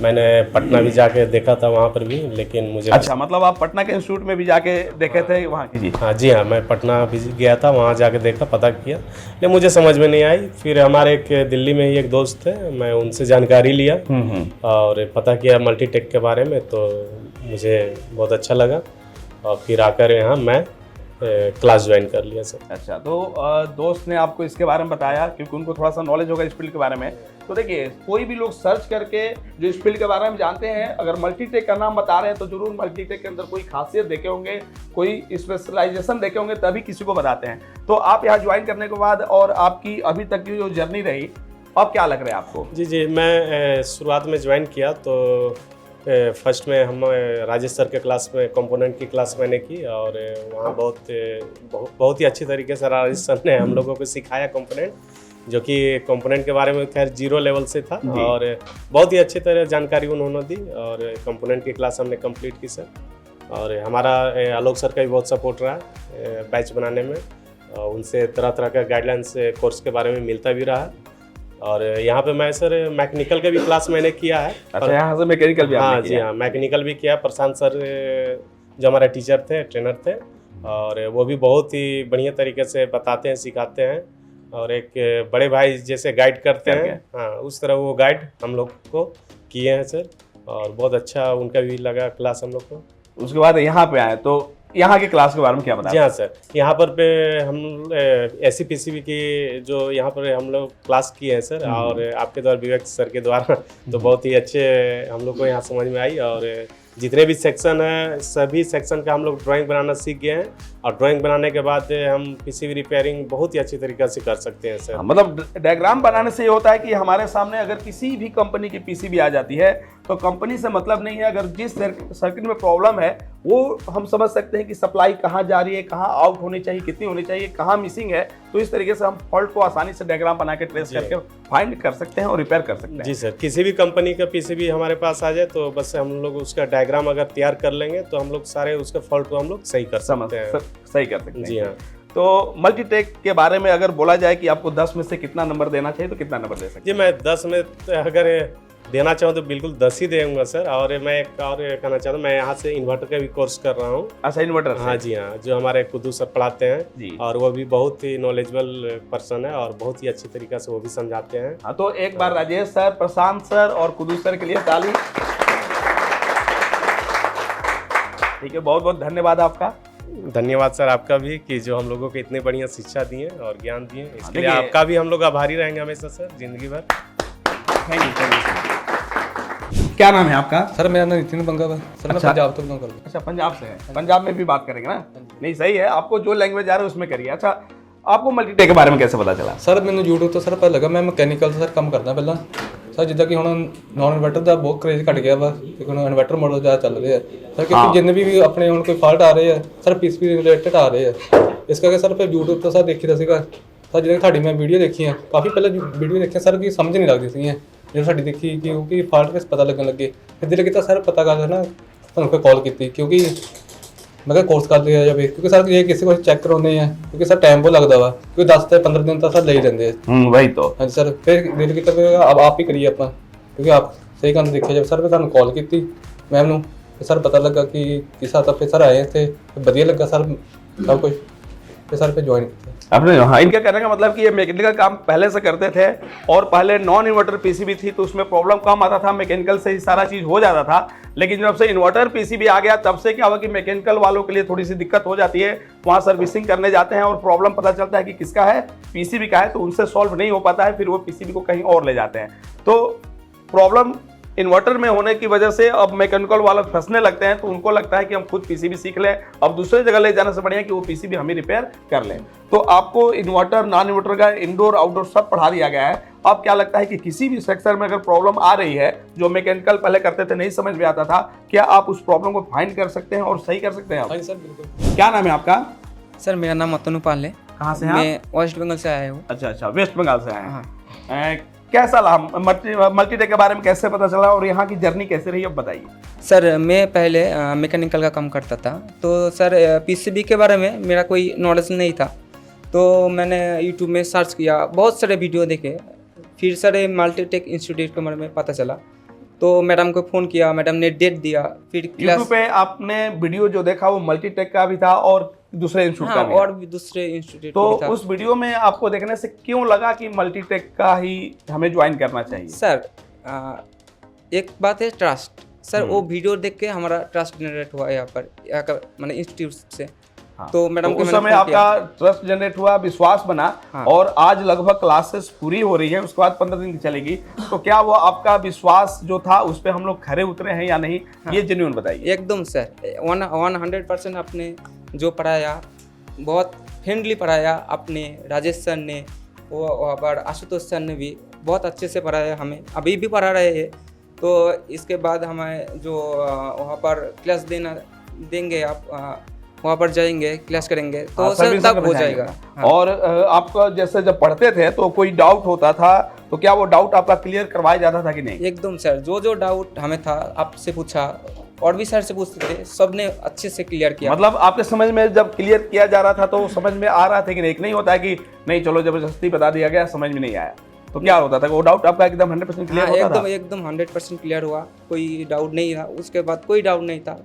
मैंने पटना भी जाके देखा था वहाँ पर भी, लेकिन मुझे अच्छा, मतलब आप पटना के इंस्टीट्यूट में भी जाके देखे थे वहाँ की? जी हाँ, मैं पटना भी गया था, वहाँ जाके देखा, पता किया, लेकिन मुझे समझ में नहीं आई। फिर हमारे एक दिल्ली में ही एक दोस्त थे, मैं उनसे जानकारी लिया और पता किया मल्टीटेक के बारे में, तो मुझे बहुत अच्छा लगा और फिर आकर यहाँ मैं क्लास ज्वाइन कर लिया सर। अच्छा, तो दोस्त ने आपको इसके बारे में बताया क्योंकि उनको थोड़ा सा नॉलेज होगा इस फील्ड के बारे में। तो देखिए, कोई भी लोग सर्च करके जो इस फील्ड के बारे में जानते हैं, अगर मल्टीटेक का नाम बता रहे हैं तो जरूर मल्टीटेक के अंदर कोई खासियत देखे होंगे, कोई स्पेशलाइजेशन देखे होंगे, तभी किसी को बताते हैं। तो आप यहाँ ज्वाइन करने के बाद और आपकी अभी तक की जो जर्नी रही, अब क्या लग रहा है आपको? जी मैं शुरुआत में ज्वाइन किया तो फर्स्ट में हम राजेश सर के क्लास में कंपोनेंट की क्लास मैंने की और वहाँ बहुत ही अच्छी तरीके से राजेश सर ने हम लोगों को सिखाया कंपोनेंट, जो कि कंपोनेंट के बारे में खैर 0 लेवल से था और बहुत ही अच्छी तरह जानकारी उन्होंने दी और कंपोनेंट की क्लास हमने कंप्लीट की सर। और हमारा आलोक सर का भी बहुत सपोर्ट रहा बैच बनाने में, उनसे तरह तरह का गाइडलाइंस कोर्स के बारे में मिलता भी रहा। और यहाँ पे मैं सर मैकेनिकल का भी क्लास मैंने किया है। अच्छा, यहाँ से मैकेनिकल भी? हाँ जी हाँ, मैकेनिकल भी किया। प्रशांत सर जो हमारे टीचर थे, ट्रेनर थे, और वो भी बहुत ही बढ़िया तरीके से बताते हैं, सिखाते हैं और एक बड़े भाई जैसे गाइड करते हैं, हाँ उस तरह वो गाइड हम लोग को किए हैं सर और बहुत अच्छा उनका भी लगा क्लास हम लोग को। उसके बाद यहाँ पे आए तो यहाँ के क्लास के बारे में क्या बताएं? जी हाँ सर, यहाँ पर पे हम AC PCB की जो यहाँ पर हम लोग क्लास किए हैं सर और आपके द्वारा विवेक सर के द्वारा तो बहुत ही अच्छे हम लोग को यहाँ समझ में आई और जितने भी सेक्शन है सभी सेक्शन का हम लोग ड्राइंग बनाना सीख गए हैं और ड्राइंग बनाने के बाद हम PCB रिपेयरिंग बहुत ही अच्छी तरीके से कर सकते हैं सर। मतलब डायग्राम बनाने से ये होता है कि हमारे सामने अगर किसी भी कंपनी की PCB आ जाती है तो कंपनी से मतलब नहीं है, अगर जिस सर्किट में प्रॉब्लम है वो हम समझ सकते हैं कि सप्लाई कहाँ जा रही है, कहाँ आउट होनी चाहिए, कितनी होनी चाहिए, कहाँ मिसिंग है, तो इस तरीके से हम फॉल्ट को आसानी से डायग्राम बना के ट्रेस करके फाइंड कर सकते हैं और रिपेयर कर सकते हैं। जी सर, किसी भी कंपनी का PCB हमारे पास आ जाए तो बस हम लोग उसका डायग्राम अगर तैयार कर लेंगे तो हम लोग सारे उसके फॉल्ट को हम लोग सही कर सकते हैं। सही कर सकते हैं। जी हाँ। तो मल्टीटेक के बारे में अगर बोला जाए कि आपको 10 में से कितना नंबर देना चाहिए तो कितना नंबर दे सकते जी मैं 10 में अगर देना चाहूँ तो बिल्कुल 10 ही देऊंगा सर। और मैं एक और कहना चाहता हूँ, मैं यहाँ से इन्वर्टर का भी कोर्स कर रहा हूँ। अच्छा, इन्वर्टर से? हाँ जी हाँ, जो हमारे कुद्दू सर पढ़ाते हैं जी। और वो भी बहुत ही नॉलेजेबल पर्सन है और बहुत ही अच्छी तरीके से वो भी समझाते हैं। हाँ, तो एक बार राजेश सर, प्रशांत सर और कुद्दू सर के लिए ताली। ठीक है, बहुत बहुत धन्यवाद आपका। धन्यवाद सर आपका भी कि जो हम लोगों को इतनी बढ़िया शिक्षा दिए और ज्ञान दिए, इसके लिए देखिए- आपका भी हम लोग आभारी रहेंगे हमेशा सर, जिंदगी भर। Thank you, thank you. क्या नाम है आपका? सर मेरा नाम नितिन बंगा है सर, मैं अच्छा। पंजाब तो बिलोंग करता हूँ। अच्छा, पंजाब से है। पंजाब में भी बात करेंगे ना? नहीं, सही है, आपको जो लैंग्वेज आ रहा है उसमें करिए। अच्छा, आपको मल्टीटेक के बारे में कैसे पता चला? सर ਮੈਨੂੰ YouTube ਤੋਂ ਸਰ ਪਤਾ ਲੱਗਾ, ਮੈਂ ਮਕੈਨੀਕਲ ਸਰ ਕੰਮ ਕਰਦਾ ਪਹਿਲਾਂ ਸਰ, ਜਿੱਦਾਂ ਕਿ ਹੁਣ ਨੌਨ ਇਨਵਰਟਰ ਦਾ ਬਹੁਤ ਕ੍ਰੇਜ਼ ਘਟ ਗਿਆ ਵਾ, ਕਿਉਂਕਿ ਹੁਣ ਇਨਵਰਟਰ ਮਾਡਲ ਜ਼ਿਆਦਾ ਚੱਲ ਰਹੇ ਆ ਸਰ, ਕਿਉਂਕਿ ਜਿੰਨੇ ਵੀ ਆਪਣੇ ਹੁਣ ਕੋਈ ਫਾਲਟ ਆ ਰਹੇ ਆ ਸਰ ਪੀਸੀਬੀ ਰਿਲੇਟਡ ਆ ਰਹੇ ਆ, ਇਸ ਕਰਕੇ ਸਰ ਫਿਰ YouTube ਤੋਂ ਸਰ ਦੇਖੀਦਾ ਸੀਗਾ ਸਰ, ਜਿਵੇਂ ਤੁਹਾਡੀ ਮੈਂ ਵੀਡੀਓ ਦੇਖੀਆਂ ਕਾਫੀ ਪਹਿਲਾਂ ਵੀਡੀਓ ਦੇਖੀਆਂ ਸਰ, ਕਿ ਸਮਝ ਨਹੀਂ ਲੱਗਦੀ ਸੀਗੀਆਂ, ਜਦੋਂ ਸਾਡੀ ਦੇਖੀ ਕਿਉਂਕਿ ਫਾਲਟ ਕਿਸ ਪਤਾ ਲੱਗਣ ਲੱਗੇ, ਫਿਰ ਦਿਲ ਕੀਤਾ ਸਰ ਪਤਾ ਕਰ ਨਾ ਤੁਹਾਨੂੰ ਫਿਰ ਕਾਲ ਕੀਤੀ, ਕਿਉਂਕਿ मैं क्या कोर्स कर लिया जाए, क्योंकि सर ये किसी को चेक करवाने हैं, क्योंकि सर टाइम बहुत लगता वा, क्योंकि 10 से 15 दिन तक सर ले ही लेंगे। वही तो। हाँ जी सर, फिर दिल की तरफ अब आप ही करिए अपना, क्योंकि आप सही काम देखिए जब सर, मैं तुहानू कॉल की मैम नू, सर पता लगा कि किस हद तक फिर सर आए थे, बढ़िया लगा सर सब कुछ, फिर सर पे ज्वाइन किया आपने। हाँ, इनका कहने का मतलब कि ये मैकेनिकल काम पहले से करते थे और पहले नॉन इन्वर्टर पीसीबी थी तो उसमें प्रॉब्लम कम आता था, मैकेनिकल से ही सारा चीज़ हो जाता था। लेकिन जब से इन्वर्टर पीसीबी आ गया तब से क्या हुआ कि मैकेनिकल वालों के लिए थोड़ी सी दिक्कत हो जाती है, वहाँ सर्विसिंग करने जाते हैं और प्रॉब्लम पता चलता है कि किसका है, पीसीबी का है, तो उनसे सॉल्व नहीं हो पाता है, फिर वो पीसीबी को कहीं और ले जाते हैं। तो प्रॉब्लम इन्वर्टर में होने की वजह से अब मैकेनिकल वाले फंसने लगते हैं, तो उनको लगता है कि हम खुद पीसीबी सीख लें, अब दूसरे जगह ले जाने से बढ़िया कि वो पीसीबी हम ही रिपेयर कर लें। तो आपको इन्वर्टर, नॉन इन्वर्टर का इंडोर आउटडोर सब पढ़ा दिया गया है। अब क्या लगता है कि किसी भी सेक्टर में अगर प्रॉब्लम आ रही है, जो मैकेनिकल पहले करते थे नहीं समझ में आता था, क्या आप उस प्रॉब्लम को फाइंड कर सकते हैं और सही कर सकते हैं? हाँ जी सर बिल्कुल। क्या नाम है आपका? सर मेरा नाम अतनु पाल है। कहाँ से हैं आप? मैं वेस्ट बंगाल से आया हूँ। अच्छा अच्छा, वेस्ट बंगाल से आए हैं। कैसा लगा मल्टीटेक के बारे में, कैसे पता चला और यहाँ की जर्नी कैसे रही, अब बताइए। सर मैं पहले मैकेनिकल का काम करता था, तो सर पीसीबी के बारे में मेरा कोई नॉलेज नहीं था, तो मैंने यूट्यूब में सर्च किया, बहुत सारे वीडियो देखे, फिर सर मल्टीटेक इंस्टीट्यूट के बारे में पता चला, तो मैडम को फ़ोन किया, मैडम ने डेट दिया, फिर यूट्यूब पे आपने वीडियो जो देखा वो मल्टीटेक का भी था और दूसरे इंस्टीट्यूट का भी और भी दूसरे इंस्टीट्यूट तो भी था। उस वीडियो में आपको देखने से क्यों लगा कि मल्टीटेक का ही हमें ज्वाइन करना चाहिए? सर एक बात है ट्रस्ट, सर वो वीडियो देख के हमारा ट्रस्ट जनरेट हुआ यहाँ पर, यहाँ का मतलब इंस्टीट्यूट से। हाँ। तो मैडम उस समय आपका ट्रस्ट जनरेट हुआ, विश्वास बना। हाँ। और आज लगभग क्लासेस पूरी हो रही है, उसके बाद 15 दिन की चलेगी, तो क्या वो आपका विश्वास जो था उस पर हम लोग खरे उतरे हैं या नहीं? हाँ। ये जेन्युइन बताइए। एकदम सर 100% आपने जो पढ़ाया बहुत फ्रेंडली पढ़ाया, अपने राजेश सर ने, वो वहाँ पर आशुतोष सर ने भी बहुत अच्छे से पढ़ाया, हमें अभी भी पढ़ा रहे हैं। तो इसके बाद हमें जो वहाँ पर क्लास देंगे आप वहाँ पर जाएंगे, क्लास करेंगे, तो हाँ, सर सर्विस तब करने हो जाएंगे। जाएगा। हाँ। और आपका जैसे जब पढ़ते थे तो कोई डाउट होता था, तो क्या वो डाउट आपका क्लियर करवाया जाता था कि नहीं? एकदम सर, जो डाउट हमें था आपसे पूछा और भी सर से पूछते थे, सब ने अच्छे से क्लियर किया। मतलब आपके समझ में जब क्लियर किया जा रहा था तो समझ में आ रहा था कि नहीं? एक नहीं होता है कि नहीं चलो जबरदस्ती बता दिया गया, समझ में नहीं आया, तो क्या होता था? वो डाउट आपका एकदम 100% क्लियर होता था? एकदम 100% क्लियर हुआ, कोई डाउट नहीं था, उसके बाद कोई डाउट नहीं था,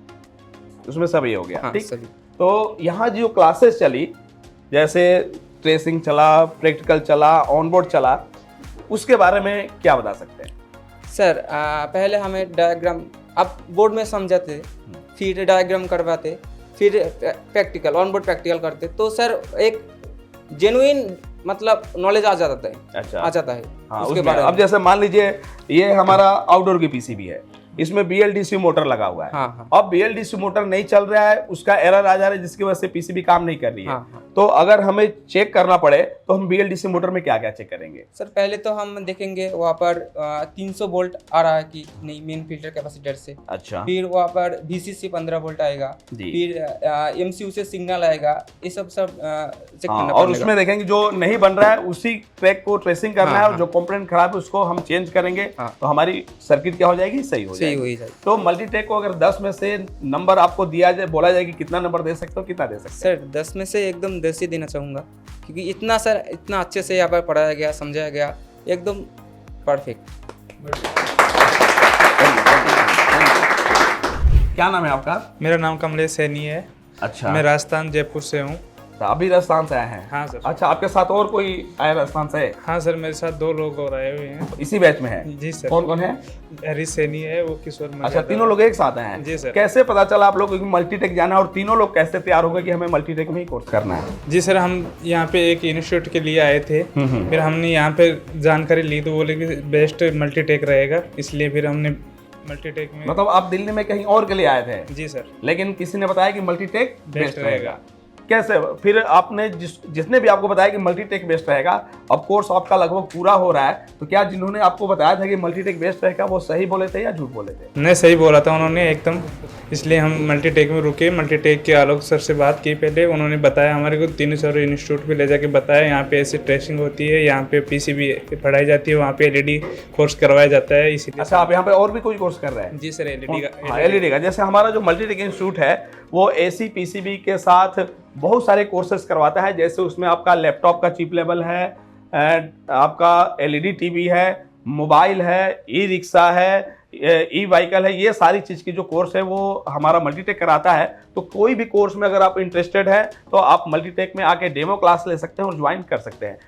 उसमें सब ये हो गया। हाँ, ठीक। सभी। तो यहाँ जो क्लासेस चली, जैसे ट्रेसिंग चला, प्रैक्टिकल चला, ऑनबोर्ड चला, उसके बारे में क्या बता सकते हैं? सर पहले हमें डायग्राम आप बोर्ड में समझाते, फिर डायग्राम करवाते, फिर प्रैक्टिकल ऑनबोर्ड प्रैक्टिकल करते, तो सर एक जेन्युइन मतलब नॉलेज आ जाता है। अच्छा, आ जाता है। हाँ, उसके उसमें बारे में। अब जैसे मान लीजिए ये हमारा आउटडोर की पीसीबी है, इसमें BLDC मोटर लगा हुआ है। हाँ, हाँ। अब BLDC मोटर नहीं चल रहा है, उसका एरर आ जा रहा है जिसकी वजह से पीसीबी काम नहीं कर रही है। हाँ, हाँ। तो अगर हमें चेक करना पड़े तो हम BLDC मोटर में क्या क्या चेक करेंगे? सर पहले तो हम देखेंगे वहाँ पर 300 वोल्ट आ रहा है कि नहीं मेन फिल्टर कैपेसिटर से। अच्छा। फिर वहाँ पर VCC 15 वोल्ट आएगा, जी। फिर MCU से सिग्नल आएगा, ये सब चेक हाँ, करना और पड़ेगा। उसमें देखेंगे जो नहीं बन रहा है उसी ट्रैक को ट्रेसिंग करना हाँ, है, और हाँ। जो कंपोनेंट खराब है उसको हम चेंज करेंगे, हाँ। तो हमारी सर्किट क्या हो जाएगी? सही हो से ही हुई जाए। तो मल्टीटेक को अगर 10 में से नंबर आपको दिया जाए, बोला जाए कि कितना नंबर दे सकते हो, कितना दे सकते सर 10 में से एकदम 10 ही देना चाहूँगा, क्योंकि इतना अच्छे से यहाँ पर पढ़ाया गया, समझाया गया, एकदम परफेक्ट। क्या नाम है आपका? मेरा नाम कमलेश सैनी है। अच्छा, मैं राजस्थान जयपुर से हूँ। तो अभी राजस्थान से आए हैं? हाँ सर। अच्छा, आपके साथ और कोई आया राजस्थान से? हाँ सर, मेरे साथ 2 लोग और आए हुए हैं। इसी बैच में है? जी सर। कौन कौन है? हरीश सैनी है, वो किशोर अच्छा, मर्यादा। तीनों लोग एक साथ आए हैं? जी सर। कैसे पता चला आप लोगों को मल्टीटेक जाना है, और तीनों लोग कैसे तैयार हो गए कि हमें मल्टीटेक में ही कोर्स करना है? जी सर, हम यहाँ पे एक इंस्टीट्यूट के लिए आए थे, फिर हमने यहाँ पे जानकारी ली तो बोले कि बेस्ट मल्टीटेक रहेगा, इसलिए फिर हमने मल्टीटेक में। मतलब आप दिल्ली में कहीं और के लिए आए थे? जी सर। लेकिन किसी ने बताया कि मल्टीटेक बेस्ट रहेगा। कैसे फिर आपने जिसने भी आपको बताया कि मल्टीटेक बेस्ट रहेगा, अब कोर्स आपका लगभग पूरा हो रहा है, तो क्या जिन्होंने आपको बताया था कि मल्टीटेक बेस्ट रहेगा वो सही बोले थे या झूठ बोले थे? नहीं, सही बोला था उन्होंने एकदम, इसलिए हम मल्टीटेक में रुके। मल्टीटेक के आलोक सर से बात की पहले, उन्होंने बताया हमारे को, तीनों सर इंस्टीट्यूट पे ले जाके बताया यहाँ पे ऐसी ट्रेसिंग होती है, यहाँ पे पीसीबी पढ़ाई जाती है, वहाँ पे एलईडी कोर्स करवाया जाता है, इसीलिए। अच्छा, आप यहाँ पे और भी कोई कोर्स कर रहे हैं? जी सर, एलईडी का। एलईडी का, जैसे हमारा जो मल्टीटेक इंस्टीट्यूट है वो एसी पीसीबी के साथ बहुत सारे कोर्सेज करवाता है। जैसे उसमें आपका लैपटॉप का चिप लेवल है, आपका एलईडी टीवी है, मोबाइल है, ई रिक्शा है, ई व्हीकल है, ये सारी चीज़ की जो कोर्स है वो हमारा मल्टीटेक कराता है। तो कोई भी कोर्स में अगर आप इंटरेस्टेड हैं तो आप मल्टीटेक में आके डेमो क्लास ले सकते हैं और ज्वाइन कर सकते हैं।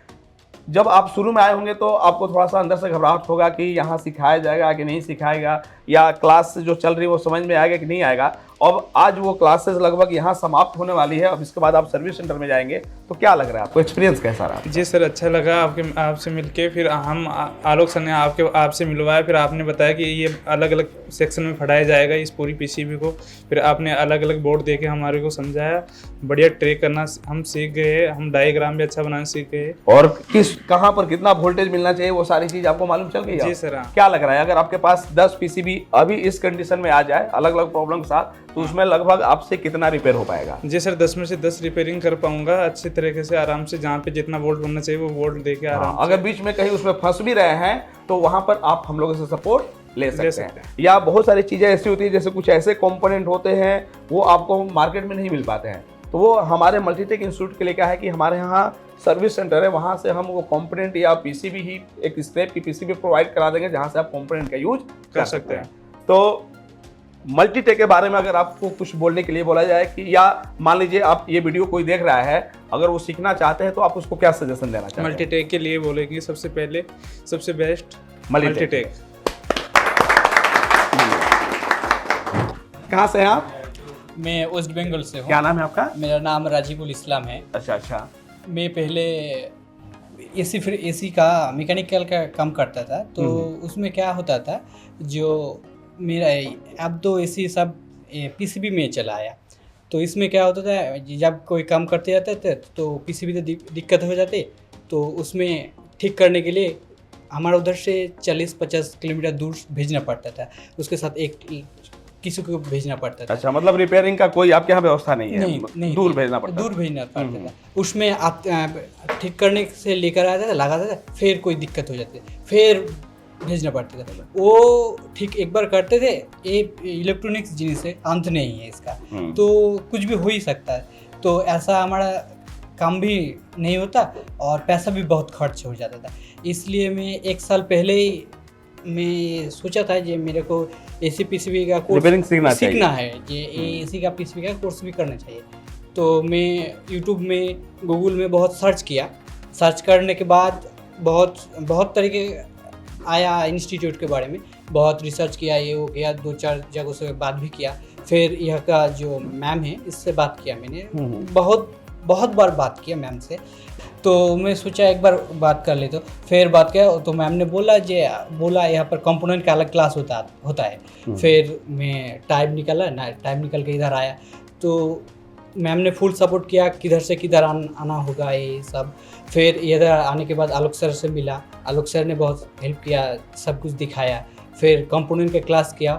जब आप शुरू में आए होंगे तो आपको थोड़ा सा अंदर से घबराहट होगा कि यहाँ सिखाया जाएगा कि नहीं सिखाएगा, या क्लास जो चल रही है वो समझ में आएगा कि नहीं आएगा। अब आज वो क्लासेस लगभग यहाँ समाप्त होने वाली है, अब इसके बाद आप सर्विस सेंटर में जाएंगे, तो क्या लग रहा है आपको, एक्सपीरियंस कैसा रहा? जी सर, अच्छा लगा आपसे मिलके। फिर हम आलोक सर ने आपसे मिलवाया, फिर आपने बताया कि ये अलग अलग सेक्शन में पढ़ाया जाएगा इस पूरी पीसीबी को। फिर आपने अलग अलग बोर्ड दे के हमारे को समझाया, बढ़िया ट्रेक करना हम सीख गए, हम डायग्राम भी अच्छा बनाना सीख गए। और कहाँ पर कितना वोल्टेज मिलना चाहिए वो सारी चीज़ आपको मालूम चल गई? जी सर। हाँ। क्या लग रहा है अगर आपके पास 10 पीसीबी अभी इस कंडीशन में आ जाए अलग अलग प्रॉब्लम के साथ, तो उसमें लगभग आपसे कितना रिपेयर हो पाएगा? जी सर, 10 में से 10 रिपेयरिंग कर पाऊंगा अच्छी तरीके से, आराम से, जहाँ पे जितना वोल्ट बनना चाहिए वो वोल्ट देके आराम से। अगर बीच में कहीं उसमें फंस भी रहे हैं तो वहां पर आप हम लोगों से सपोर्ट ले सकते हैं। या बहुत सारी चीज़ें ऐसी होती है, जैसे कुछ ऐसे कंपोनेंट होते हैं वो आपको मार्केट में नहीं मिल पाते हैं, तो वो हमारे मल्टीटेक इंस्टीट्यूट के लिए क्या है कि हमारे यहाँ सर्विस सेंटर है, वहाँ से हम वो कंपोनेंट या पीसीबी ही एक स्क्रैप की पीसीबी प्रोवाइड करा देंगे जहाँ से आप कंपोनेंट का यूज कर सकते हैं। तो मल्टीटेक के बारे में अगर आपको कुछ बोलने के लिए बोला जाए कि, या मान लीजिए आप ये वीडियो कोई देख रहा है, अगर वो सीखना चाहते हैं तो आप उसको क्या सजेशन देना चाहते हैं? मल्टीटेक के लिए बोलेंगे सबसे पहले, सबसे बेस्ट मल्टीटेक। कहाँ से हैं आप? मैं वेस्ट बंगाल से हूँ। क्या नाम है आपका? मेरा नाम राजीबुल इस्लाम है। अच्छा अच्छा। मैं पहले एसी का मैकेनिकल का काम करता था, तो उसमें क्या होता था, जो मेरा अब तो एसी सब पीसीबी में चला आया, तो इसमें क्या होता था, जब कोई काम करते जाते थे तो पीसीबी तो दिक्कत हो जाती, तो उसमें ठीक करने के लिए हमारा उधर से 40-50 किलोमीटर दूर भेजना पड़ता था, उसके साथ एक किसी को भेजना पड़ता था। अच्छा, मतलब रिपेयरिंग का कोई आपके यहाँ व्यवस्था नहीं है? नहीं, दूर भेजना पड़ता था। उसमें आप ठीक करने से लेकर आता था, लगाता था, फिर कोई दिक्कत हो जाती, फिर भेजना पड़ता था। वो ठीक एक बार करते थे, ये इलेक्ट्रॉनिक्स जिनिस है, अंत नहीं है इसका, तो कुछ भी हो ही सकता है। तो ऐसा हमारा काम भी नहीं होता और पैसा भी बहुत खर्च हो जाता था। इसलिए मैं 1 साल पहले ही मैं सोचा था कि मेरे को एसी पीसीबी का कोर्स सीखना है, ये एसी का पीसीबी का कोर्स भी करना चाहिए। तो मैं यूट्यूब में, गूगल में बहुत सर्च किया। सर्च करने के बाद बहुत तरीके आया इंस्टीट्यूट के बारे में, बहुत रिसर्च किया, ये हो गया, 2-4 जगहों से बात भी किया। फिर यह का जो मैम है इससे बात किया मैंने, बहुत बार बात किया मैम से। तो मैं सोचा एक बार बात कर ले, तो फिर बात किया तो मैम ने बोला यहाँ पर कंपोनेंट का अलग क्लास होता है। फिर मैं टाइम निकल के इधर आया, तो मैम ने फुल सपोर्ट किया, किधर से किधर आना होगा ये सब। फिर इधर आने के बाद आलोक सर से मिला, आलोक सर ने बहुत हेल्प किया, सब कुछ दिखाया। फिर कंपोनेंट का क्लास किया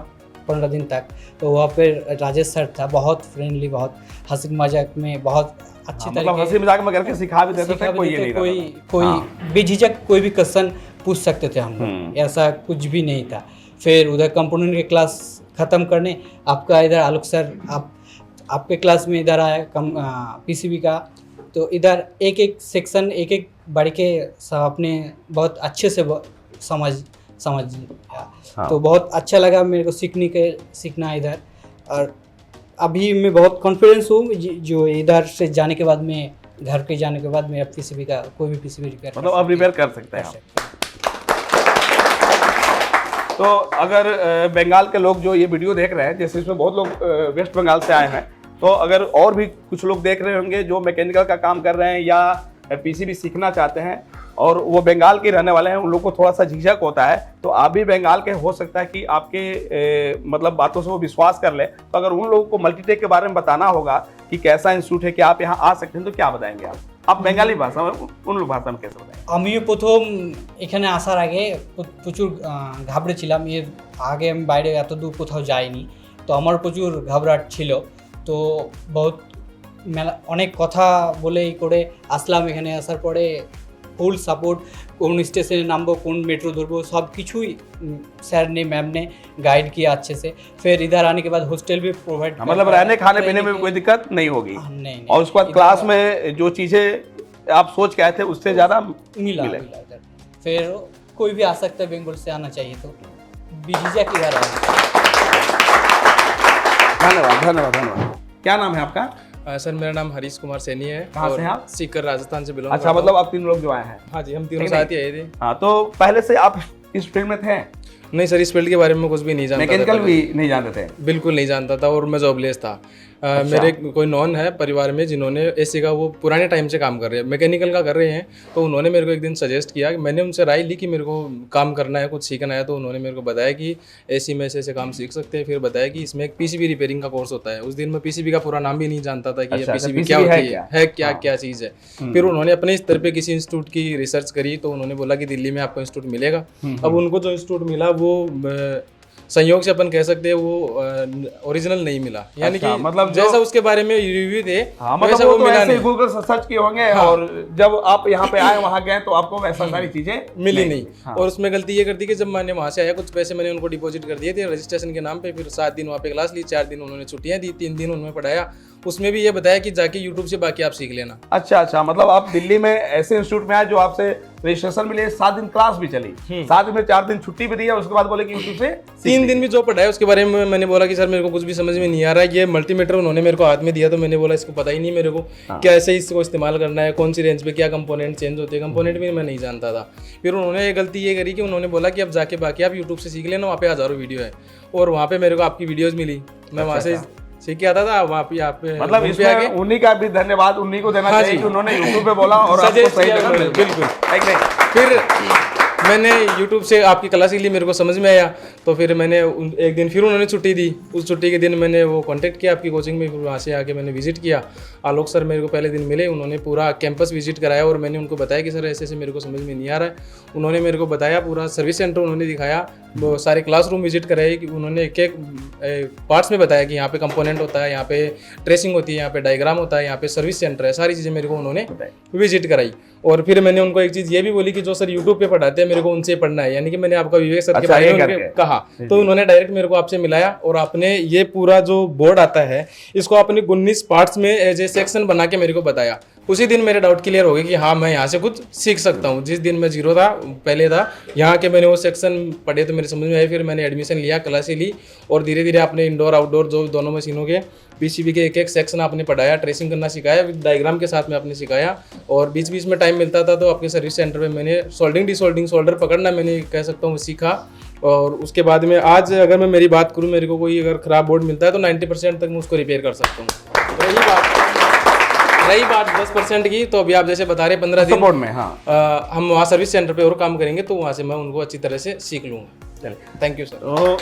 15 दिन तक। तो वहाँ पर राजेश सर था, बहुत फ्रेंडली, बहुत हंसी मजाक में, बहुत अच्छी तरीके, हंसी मजाक में करके सिखा भी देते थे, कोई बेझिझक कोई भी क्वेश्चन पूछ सकते थे हम लोग, ऐसा कुछ भी नहीं था। फिर उधर कंपोनेंट के क्लास ख़त्म करने आपका इधर आलोक सर आपके क्लास में इधर आया पीसीबी का, तो इधर एक एक सेक्शन एक एक बढ़ के सब आपने बहुत अच्छे से समझ हाँ। तो बहुत अच्छा लगा मेरे को सीखना इधर। और अभी मैं बहुत कॉन्फिडेंस हूँ जो इधर से जाने के बाद में घर पे जाने के बाद में अब पीसीबी का कोई भी पीसीबी रिपेयर मतलब आप रिपेयर कर सकते हैं आप। तो अगर बंगाल के लोग जो ये वीडियो देख रहे हैं, जैसे इसमें बहुत लोग वेस्ट बंगाल से आए हैं, तो अगर और भी कुछ लोग देख रहे होंगे जो मैकेनिकल का काम कर रहे हैं या पीसीबी सीखना चाहते हैं और वो बंगाल के रहने वाले हैं, उन लोग को थोड़ा सा झिझक होता है, तो आप भी बंगाल के हो सकता है कि आपके मतलब बातों से वो विश्वास कर ले। तो अगर उन लोगों को मल्टीटेक के बारे में बताना होगा कि कैसा इंस्टीट्यूट है कि आप यहाँ आ सकते हैं, तो क्या बताएंगे आप बेंगाली भाषा में, उन लोग भाषा में कैसे बताएंगे? আমিও প্রথম এখানে আসার আগে প্রচুর ঘাবড়েছিলাম, এর আগে আমি বাইরে এত দূর কোথাও যাইনি, তো আমার প্রচুর ঘাবড়াট ছিল। তো বহুত মেলা অনেক কথা বলেই করে আসলাম, এখানে আসার পরে ফুল সাপোর্ট, কোন স্টেশনে नामबो কোন मेट्रो धरबो सब কিছুই सर ने मैम ने गाइड किया अच्छे से। फिर इधर आने के बाद हॉस्टल भी प्रोवाइड, मतलब रहने खाने पीने में कोई दिक्कत नहीं होगी। नहीं। और उसके बाद क्लास में जो चीज़ें आप सोच के आए थे उससे ज़्यादा मिला इधर। फिर कोई भी आ सकता है, बंगाल से आना चाहिए तो बेझिझक इधर आओ। धन्यवाद। क्या नाम है आपका? सर मेरा नाम हरीश कुमार सैनी है। कहाँ से हैं आप? सीकर राजस्थान से बिलोंग अच्छा, मतलब आप 3 लोग जो आए हैं? हाँ जी, हम तीनों साथ ही आए थे। हाँ, तो पहले से आप इस फील्ड में थे? नहीं सर, इस फील्ड के बारे में कुछ भी नहीं जानता था। मैकेनिकल भी नहीं जानते थे? बिल्कुल नहीं जानता था, और मैं जॉबलेस था। मेरे कोई नॉन है परिवार में जिन्होंने एसी का वो पुराने टाइम से काम कर रहे हैं, मैकेनिकल का कर रहे हैं, तो उन्होंने मेरे को एक दिन सजेस्ट किया, मैंने उनसे राय ली कि मेरे को काम करना है, कुछ सीखना है, तो उन्होंने मेरे को बताया कि एसी में ऐसे काम सीख सकते हैं। फिर बताया कि इसमें एक पीसीबी रिपेयरिंग का कोर्स होता है। उस दिन मैं पीसीबी का पूरा नाम भी नहीं जानता था कि पीसीबी क्या होती है, क्या चीज़ है। फिर उन्होंने अपने स्तर पर किसी इंस्टीट्यूट की रिसर्च करी, तो उन्होंने बोला कि दिल्ली में आपको इंस्टीट्यूट मिलेगा। अब उनको जो इंस्टीट्यूट मिला वो संयोग से अपन कह सकते हैं वो ओरिजिनल नहीं मिला, यानी कि मतलब जैसा उसके बारे में रिव्यू थे वैसा वो मिला नहीं। गूगल से सर्च किए होंगे और जब आप यहाँ पे आए वहाँ गए तो आपको वैसा सारी चीजें मिली नहीं। और उसमें गलती ये कर दी कि जब मैंने वहाँ से आया कुछ पैसे मैंने उनको डिपॉजिट कर दिए थे रजिस्ट्रेशन के नाम पे। फिर 7 दिन वहाँ पे क्लास ली, 4 दिन उन्होंने छुट्टियाँ दी, 3 दिन उन्होंने पढ़ाया। उसमें भी ये बताया कि जाके यूट्यूब से बाकी आप सीख लेना। अच्छा, मतलब आप दिल्ली में ऐसे इंस्टीट्यूट में आए जो आपसे रजिस्ट्रेशन मिले, 7 दिन क्लास भी चली, 7 दिन में 4 दिन छुट्टी भी दी, उसके बाद बोले कि यूट्यूब से 3 दिन भी जो पढ़ाया उसके बारे में मैंने बोला कि सर मेरे को कुछ भी समझ में नहीं आ रहा है। ये मल्टीमीटर उन्होंने मेरे को हाथ में दिया तो मैंने बोला इसको पता ही नहीं मेरे को कैसे इसको इस्तेमाल करना है, कौन सी रेंज पे क्या कंपोनेंट चेंज होते हैं, कंपोनेंट भी मैं नहीं जानता था। फिर उन्होंने गलती ये करी कि उन्होंने बोला कि अब जाके बाकी आप यूट्यूब से सीख लेना, वहाँ पे हज़ारों वीडियो है। और वहाँ पे मेरे को आपकी वीडियोज़ मिली, मैं वहाँ से सीख के आता था। वहाँ पे आप मतलब इसमें उन्हीं का भी धन्यवाद उन्हीं को देना चाहिए कि उन्होंने यूट्यूब पे बोला और आपको सही जगह मिल गया। बिल्कुल। फिर मैंने यूट्यूब से आपकी क्लास के लिए मेरे को समझ में आया, तो फिर मैंने एक दिन फिर उन्होंने छुट्टी दी। उस छुट्टी के दिन मैंने वो कांटेक्ट किया आपकी कोचिंग में, फिर वहाँ से आके मैंने विजिट किया। आलोक सर मेरे को पहले दिन मिले, उन्होंने पूरा कैंपस विजिट कराया और मैंने उनको बताया कि सर ऐसे ऐसे मेरे को समझ में नहीं आ रहा है। उन्होंने मेरे को बताया, पूरा सर्विस सेंटर उन्होंने दिखाया, वो सारे क्लासरूम विजिट कराए कि उन्होंने एक एक पार्ट्स में बताया कि यहाँ पे कंपोनेंट होता है, यहाँ पे ट्रेसिंग होती है, यहाँ पे डायग्राम होता है, यहाँ पे सर्विस सेंटर है, सारी चीज़ें मेरे को उन्होंने विजिट कराई। और फिर मैंने उनको एक चीज़ ये भी बोली कि जो सर यूट्यूब पे पढ़ाते हैं मेरे को उनसे पढ़ना है, यानी कि मैंने आपका विवेक सर के बारे में कहा, तो उन्होंने डायरेक्ट मेरे को आपसे मिलाया और आपने ये पूरा जो बोर्ड आता है इसको अपने 19 पार्ट्स में एज ए सेक्शन बना के मेरे को बताया। उसी दिन मेरे डाउट क्लियर हो गए कि हाँ मैं यहाँ से कुछ सीख सकता हूँ। जिस दिन मैं जीरो था पहले था, यहाँ के मैंने वो सेक्शन पढ़े तो मेरे समझ में आए। फिर मैंने एडमिशन लिया, क्लासें ली और धीरे धीरे आपने इंडोर आउटडोर जो दोनों मशीनों के पीसीबी के एक एक सेक्शन आपने पढ़ाया, ट्रेसिंग करना सिखाया, डायग्राम के साथ में आपने सिखाया। और बीच बीच में टाइम मिलता था तो आपके सर्विस सेंटर में मैंने सोल्डिंग डिसोल्डिंग सोल्डर पकड़ना मैंने कह सकता हूँ सीखा। और उसके बाद में आज अगर मैं मेरी बात करूँ, मेरे को कोई अगर ख़राब बोर्ड मिलता है तो 90% तक मैं उसको रिपेयर कर सकता हूँ। रही बात 10% की, तो अभी आप जैसे बता रहे 15 दिन सपोर्ट में, हम वहाँ सर्विस सेंटर पे और काम करेंगे तो वहाँ से मैं उनको अच्छी तरह से सीख लूँगा। चलिए, थैंक यू सर।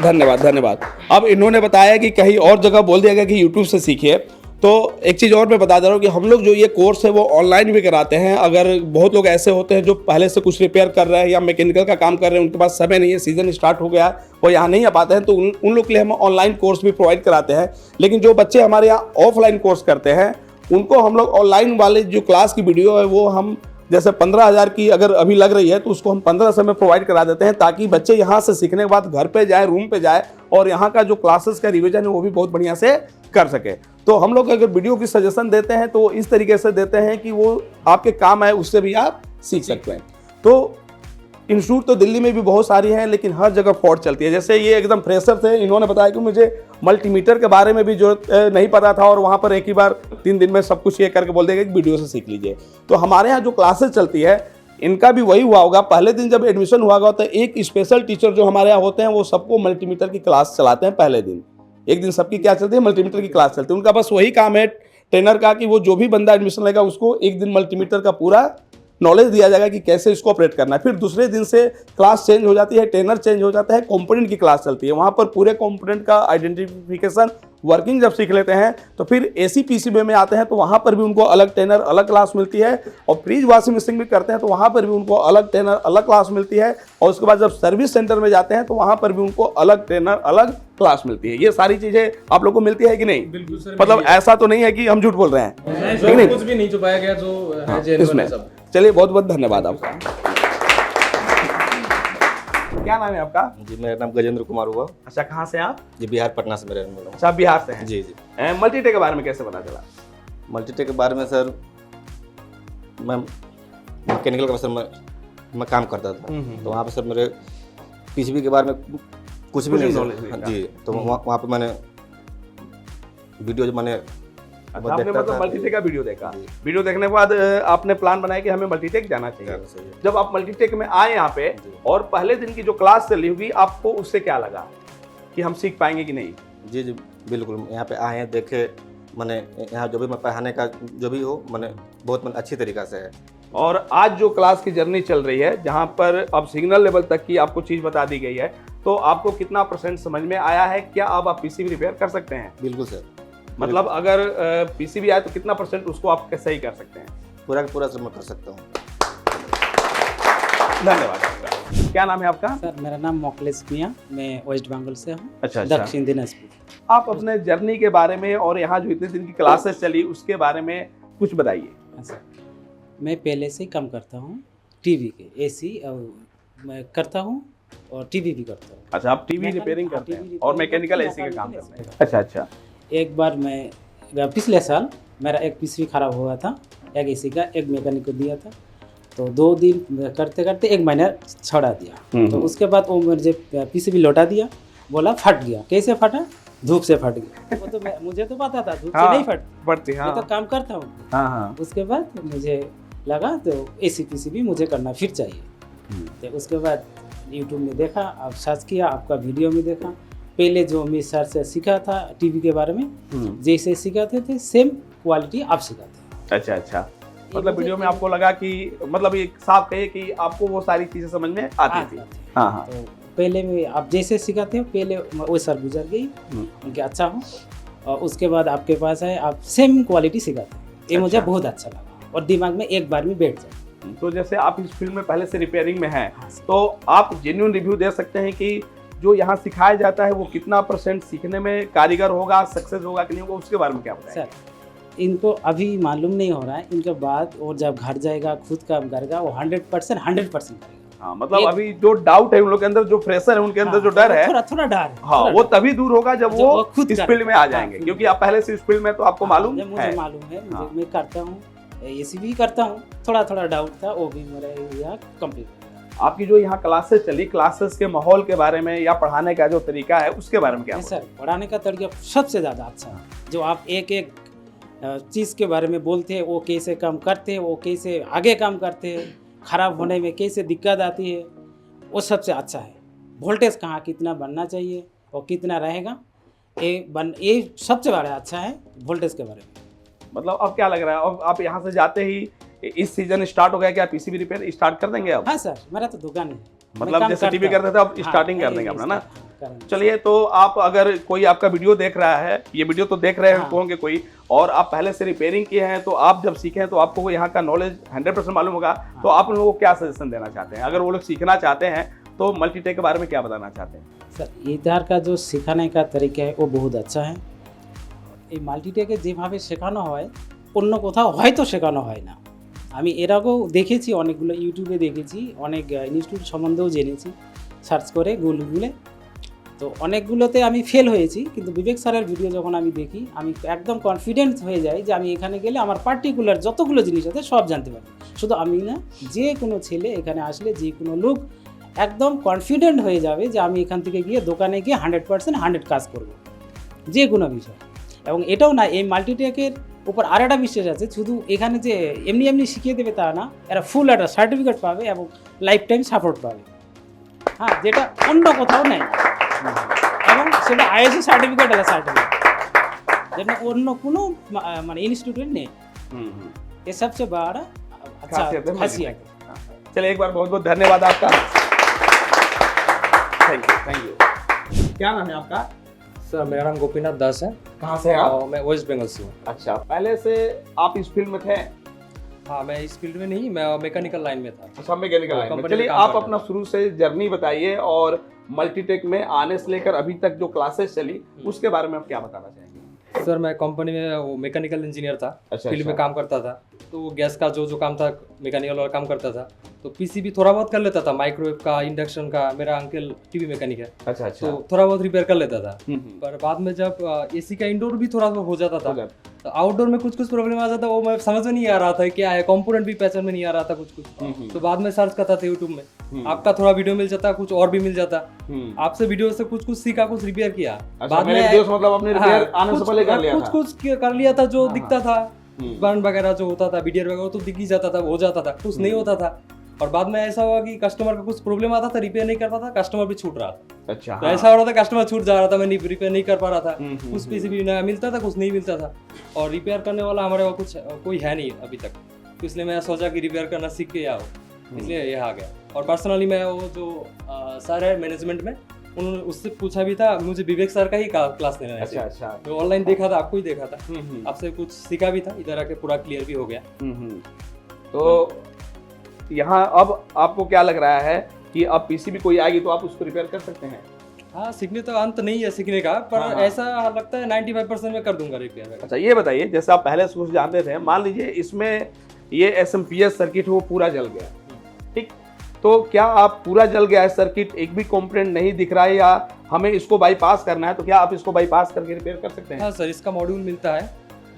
धन्यवाद। अब इन्होंने बताया कि कहीं और जगह बोल दिया गया कि यूट्यूब से सीखिए, तो एक चीज़ और मैं बता दे रहा हूँ कि हम लोग जो ये कोर्स है वो ऑनलाइन भी कराते हैं। अगर बहुत लोग ऐसे होते हैं जो पहले से कुछ रिपेयर कर रहे हैं या मैकेनिकल का काम कर रहे हैं, उनके पास समय नहीं है, सीज़न स्टार्ट हो गया, वो यहाँ नहीं आ पाते हैं, तो उन लोग के लिए हम ऑनलाइन कोर्स भी प्रोवाइड कराते हैं। लेकिन जो बच्चे हमारे यहाँ ऑफलाइन कोर्स करते हैं उनको हम लोग ऑनलाइन वाले जो क्लास की वीडियो है वो हम जैसे 15,000 की अगर अभी लग रही है तो उसको हम 1500 में प्रोवाइड करा देते हैं, ताकि बच्चे यहाँ से सीखने के बाद घर पे जाए, रूम पे जाए और यहाँ का जो क्लासेस का रिवीजन है वो भी बहुत बढ़िया से कर सके। तो हम लोग अगर वीडियो की सजेशन देते हैं तो इस तरीके से देते हैं कि वो आपके काम आए, उससे भी आप सीख सकते हैं। तो इंस्टीट्यूट तो दिल्ली में भी बहुत सारी हैं, लेकिन हर जगह फॉल्ट चलती है। जैसे ये एकदम फ्रेशर थे, इन्होंने बताया कि मुझे मल्टीमीटर के बारे में भी जो नहीं पता था, और वहाँ पर एक ही बार 3 दिन में सब कुछ ये करके बोल देगा कि वीडियो से सीख लीजिए। तो हमारे यहाँ जो क्लासेस चलती है इनका भी वही हुआ होगा। पहले दिन जब एडमिशन हुआ होगा तो एक स्पेशल टीचर जो हमारे यहाँ होते हैं वो सबको मल्टीमीटर की क्लास चलाते हैं। पहले दिन एक दिन सबकी क्या चलती है, मल्टीमीटर की क्लास चलती है। उनका बस वही काम है ट्रेनर का कि वो जो भी बंदा एडमिशन लेगा उसको एक दिन मल्टीमीटर का पूरा नॉलेज दिया जाएगा कि कैसे इसको ऑपरेट करना है। फिर दूसरे दिन से क्लास चेंज हो जाती है, ट्रेनर चेंज हो जाता है, कंपोनेंट की क्लास चलती है। वहाँ पर पूरे कंपोनेंट का आइडेंटिफिकेशन, वर्किंग जब सीख लेते हैं तो फिर एसी पीसीबी में आते हैं तो वहाँ पर भी उनको अलग ट्रेनर, अलग क्लास मिलती है। और फ्रिज वॉशिंग मशीन भी करते हैं तो वहाँ पर भी उनको अलग ट्रेनर, अलग क्लास मिलती है। और उसके बाद जब सर्विस सेंटर में जाते हैं तो वहाँ पर भी उनको अलग ट्रेनर, अलग क्लास मिलती है। ये सारी चीज़ें आप लोग को मिलती है कि नहीं? बिल्कुल सर, मतलब ऐसा तो नहीं है कि हम झूठ बोल रहे हैं, ठीक नहीं? कुछ भी नहीं छुपाया गया, जो है genuine इसमें है सब। चलिए, बहुत बहुत धन्यवाद आपका। क्या नाम है आपका? जी, मेरा नाम गजेंद्र कुमार हुआ। अच्छा, कहाँ से आप? जी, बिहार पटना से मेरे रहने वाला हूँ। अच्छा, बिहार से हैं। जी जी। मल्टीटेक के बारे में कैसे पता चला? मल्टीटेक के बारे में सर, मैं मैकेनिकल का सर मैं काम करता था, तो वहाँ पे सर मेरे पीसीबी के बारे में कुछ भी नहीं नॉलेज नहीं सर। था। जी, तो वहाँ पे मैंने वीडियो जो मैंने अच्छा, आपने मतलब मल्टीटेक का वीडियो देखा। वीडियो देखने के बाद आपने प्लान बनाया कि हमें मल्टीटेक जाना चाहिए। जब आप मल्टीटेक में आए यहाँ पे और पहले दिन की जो क्लास चली होगी, आपको उससे क्या लगा कि हम सीख पाएंगे कि नहीं? जी जी बिल्कुल, यहाँ पे आए हैं, देखे, मैंने यहाँ जो भी मैं पढ़ाने का जो भी हो, मैंने बहुत अच्छी तरीक़ा से है। और आज जो क्लास की जर्नी चल रही है, जहाँ पर अब सिग्नल लेवल तक की आपको चीज़ बता दी गई है, तो आपको कितना % समझ में आया है? क्या अब आप पीसीबी रिपेयर कर सकते हैं? बिल्कुल सर। मतलब अगर पीसीबी आए तो कितना % उसको आप सही कर सकते हैं? पूरा का पूरा सर मैं कर सकता हूँ। धन्यवाद आपका। क्या नाम है आपका? सर, मेरा नाम मोखलेस मियाँ, मैं वेस्ट बंगाल से हूँ। अच्छा। दक्षिण दिनाजपुर। आप अपने जर्नी के बारे में और यहाँ जो इतने दिन की क्लासेस चली उसके बारे में कुछ बताइए। अच्छा, मैं पहले से ही काम करता हूँ टीवी के, एसी मैं करता हूँ और टीवी भी करता हूँ। अच्छा, आप टीवी रिपेयरिंग करते हैं और मैकेनिकल एसी का काम करते हैं। अच्छा अच्छा। एक बार मैं पिछले साल मेरा एक पीसीबी खराब हुआ था, एक एसी का, एक मैकेनिक को दिया था, तो 2 दिन करते करते 1 महीना छोड़ा दिया। तो उसके बाद वो मुझे पीसीबी लौटा दिया, बोला फट गया। कैसे फटा? धूप से फट गया। वो तो मुझे तो पता था धूप से नहीं फटती, मैं तो काम करता हूँ। उसके बाद मुझे लगा तो एसी पीसीबी मुझे करना फिर चाहिए। तो उसके बाद यूट्यूब में देखा, आप सर्च किया, आपका वीडियो में देखा। पहले जो मैं सर से सीखा था टीवी के बारे में, जैसे सिखाते थे सेम क्वालिटी आप सिखाते। अच्छा अच्छा। मतलब वीडियो में आपको लगा कि मतलब ये साफ कहे कि आपको वो सारी चीजें समझ में आती थी। हाँ हाँ। तो पहले में आप जैसे सिखाते हो, पहले वो सर गुजर गई, उनके अच्छा हूँ, और उसके बाद आपके पास है, आप सेम क्वालिटी सिखाते हैं। ये मुझे बहुत अच्छा लगा और दिमाग में एक बार में बैठ जाए। तो जैसे आप इस फील्ड में पहले से रिपेयरिंग में हैं, तो आप जेन्युइन रिव्यू दे सकते हैं कि जो यहाँ सिखाया जाता है वो कितना % सीखने में कारीगर होगा, सक्सेस होगा कि नहीं होगा, उसके बारे में क्या बताएं? सर, इनको अभी मालूम नहीं हो रहा है, इनके बाद और जब घर जाएगा खुद काम करेगा वो 100% करेगा। हाँ, मतलब अभी जो डाउट है उन लोग के अंदर, जो फ्रेशर है उनके अंदर जो डर है, थोड़ा डर, हाँ, वो तभी दूर होगा जब वो खुद इस फील्ड में आ जाएंगे। क्योंकि आप पहले से इस फील्ड में, तो आपको मालूम है। मुझे मालूम है, मैं करता हूँ, एसी भी करता हूँ। थोड़ा डाउट था, वो भी मेरा यहाँ कंप्लीट। आपकी जो यहाँ क्लासेस चली, क्लासेस के माहौल के बारे में या पढ़ाने का जो तरीका है उसके बारे में क्या? सर, पढ़ाने का तरीका सबसे ज़्यादा अच्छा है। जो आप एक एक चीज़ के बारे में बोलते हैं, वो कैसे काम करते हैं, वो कैसे आगे काम करते हैं, ख़राब होने में कैसे दिक्कत आती है, वो सबसे अच्छा है। वोल्टेज कहाँ कितना बनना चाहिए और कितना रहेगा, ये सबसे बड़ा अच्छा है वोल्टेज के बारे में। मतलब अब क्या लग रहा है, अब आप यहाँ से जाते ही इस सीजन स्टार्ट हो गया, क्या पीसीबी रिपेयर स्टार्ट कर देंगे अब? हाँ सर, मेरा तो दुकान है। मतलब जैसे टीवी करते थे अब स्टार्टिंग कर देंगे अपना ना। चलिए, तो आप अगर कोई आपका वीडियो देख रहा है, ये वीडियो तो देख रहे हैं होंगे कोई, और आप पहले से रिपेयरिंग किए हैं, तो आप जब सीखे हैं तो आपको यहाँ का नॉलेज 100% मालूम होगा, तो आप उन लोगों को क्या सजेशन देना चाहते हैं? अगर वो लोग सीखना चाहते हैं तो मल्टीटेक के बारे में क्या बताना चाहते हैं? सर, इधर का जो सिखाने का तरीका है वो बहुत अच्छा है। ये মাল্টিটেকে যেভাবে শেখানো হয় অন্য কোথাও হয়তো শেখানো হয় না। আমি এর আগেও দেখেছি, অনেকগুলো ইউটিউবে দেখেছি, অনেক ইনস্টিটিউট সম্বন্ধেও জেনেছি সার্চ করে গুগলে। তো অনেকগুলোতে আমি ফেল হয়েছি, কিন্তু বিবেক স্যারের ভিডিও যখন আমি দেখি আমি একদম কনফিডেন্স হয়ে যাই যে আমি এখানে গেলে আমার পার্টিকুলার যতগুলো জিনিস আছে সব জানতে পারি। শুধু আমি না, যে কোনো ছেলে এখানে আসলে, যে কোনো লোক একদম কনফিডেন্ট হয়ে যাবে যে আমি এখান থেকে গিয়ে দোকানে গিয়ে 100% 100 কাজ করব, যে কোনো বিষয়। এবং এটাও না, এই মাল্টিটেকের উপর আর একটা বিশ্বাস আছে, শুধু এখানে যে এমনি এমনি শিখিয়ে দেবে তা না, এরা ফুল একটা সার্টিফিকেট পাবে এবং লাইফ টাইম সাপোর্ট পাবে। হ্যাঁ, যেটা অন্য কোথাও নেই, এবং সেটা আইএসও সার্টিফিকেট আছে, সার্টিফিকেট যেটা অন্য কোনো মানে इंस्टीट्यूट नहीं। ये सबसे बड़ा अच्छा खासियत है। चलिए एक बार बहुत बहुत धन्यवाद आपका। Thank you. क्या नाम है आपका? सर मेरा नाम गोपीनाथ दास है। कहाँ से हैं आप? मैं वेस्ट बंगाल से हूँ। अच्छा, पहले से आप इस फील्ड में थे? हाँ, मैं इस फील्ड में नहीं, मैं मैकेनिकल लाइन में था। अच्छा, मैकेनिकल लाइन में। कंपनी चलिए में काम आप करता अपना शुरू से जर्नी बताइए और मल्टीटेक में आने से लेकर अभी तक जो क्लासेस चली उसके बारे में आप क्या बताना चाहेंगे? सर मैं कंपनी में वो मैकेनिकल इंजीनियर था, फील्ड में अच्छा। काम करता था। तो वो गैस का जो काम था, मैकेनिकल वाला काम करता था। तो पीसीबी थोड़ा बहुत कर लेता था, माइक्रोवेव का, इंडक्शन का। मेरा अंकल टीवी मैकेनिक है, अच्छा अच्छा। तो थोड़ा बहुत रिपेयर कर लेता था। पर बाद में जब एसी का इंडोर भी थोड़ा बहुत हो जाता था, तो आउटडोर में कुछ कुछ प्रॉब्लम आ जाता, वो मैं समझ में नहीं आ रहा था क्या है, कंपोनेंट भी पहचान में नहीं आ रहा था कुछ कुछ। तो बाद में सर्च करता था यूट्यूब में, आपका थोड़ा वीडियो मिल जाता, कुछ और भी मिल जाता। आपसे वीडियो से कुछ कुछ सीखा, कुछ रिपेयर किया। बाद में मतलब अपने रिपेयर आने से पहले कर लिया था। कुछ कर लिया था, जो दिखता था बर्न वगैरह जो होता था, बीडीआर वगैरह तो दिख ही जाता था, हो जाता था, कुछ नहीं होता था। और बाद में ऐसा हुआ कि कस्टमर का कुछ प्रॉब्लम आता था, रिपेयर नहीं कर पाता, कस्टमर भी छूट रहा था। अच्छा, तो ऐसा हो रहा था, कस्टमर छूट जा रहा था, मैं रिपेयर नहीं कर पा रहा था। कुछ पीसीबी नया मिलता था, कुछ नहीं मिलता था, और रिपेयर करने वाला हमारे वहाँ कुछ कोई है नहीं अभी तक। तो इसलिए मैं सोचा कि रिपेयर करना सीख के आओ, इसलिए ये आ गया। और पर्सनली मैं वो जो सर है मैनेजमेंट में, उन्होंने उससे पूछा भी था, मुझे विवेक सर का ही क्लास लेना है। अच्छा अच्छा। तो ऑनलाइन देखा था, आपको ही देखा था, आपसे कुछ सीखा भी था, इधर आके पूरा क्लियर भी हो गया। तो यहाँ अब आपको क्या लग रहा है कि अब पीसीबी कोई आएगी तो आप उसको रिपेयर कर सकते हैं? हाँ, सीखने तो अंत नहीं है सीखने का, पर हाँ। ऐसा लगता है 95% में कर दूंगा रिपेयर। अच्छा, ये बताइए, जैसे आप पहले से कुछ जानते थे, मान लीजिए इसमें ये एसएमपीएस सर्किट वो पूरा जल गया, ठीक, तो क्या आप पूरा जल गया है सर्किट, एक भी कंपोनेंट नहीं दिख रहा है, या हमें इसको बाईपास करना है, तो क्या आप इसको बाईपास करके रिपेयर कर सकते हैं? हाँ सर, इसका मॉड्यूल मिलता है,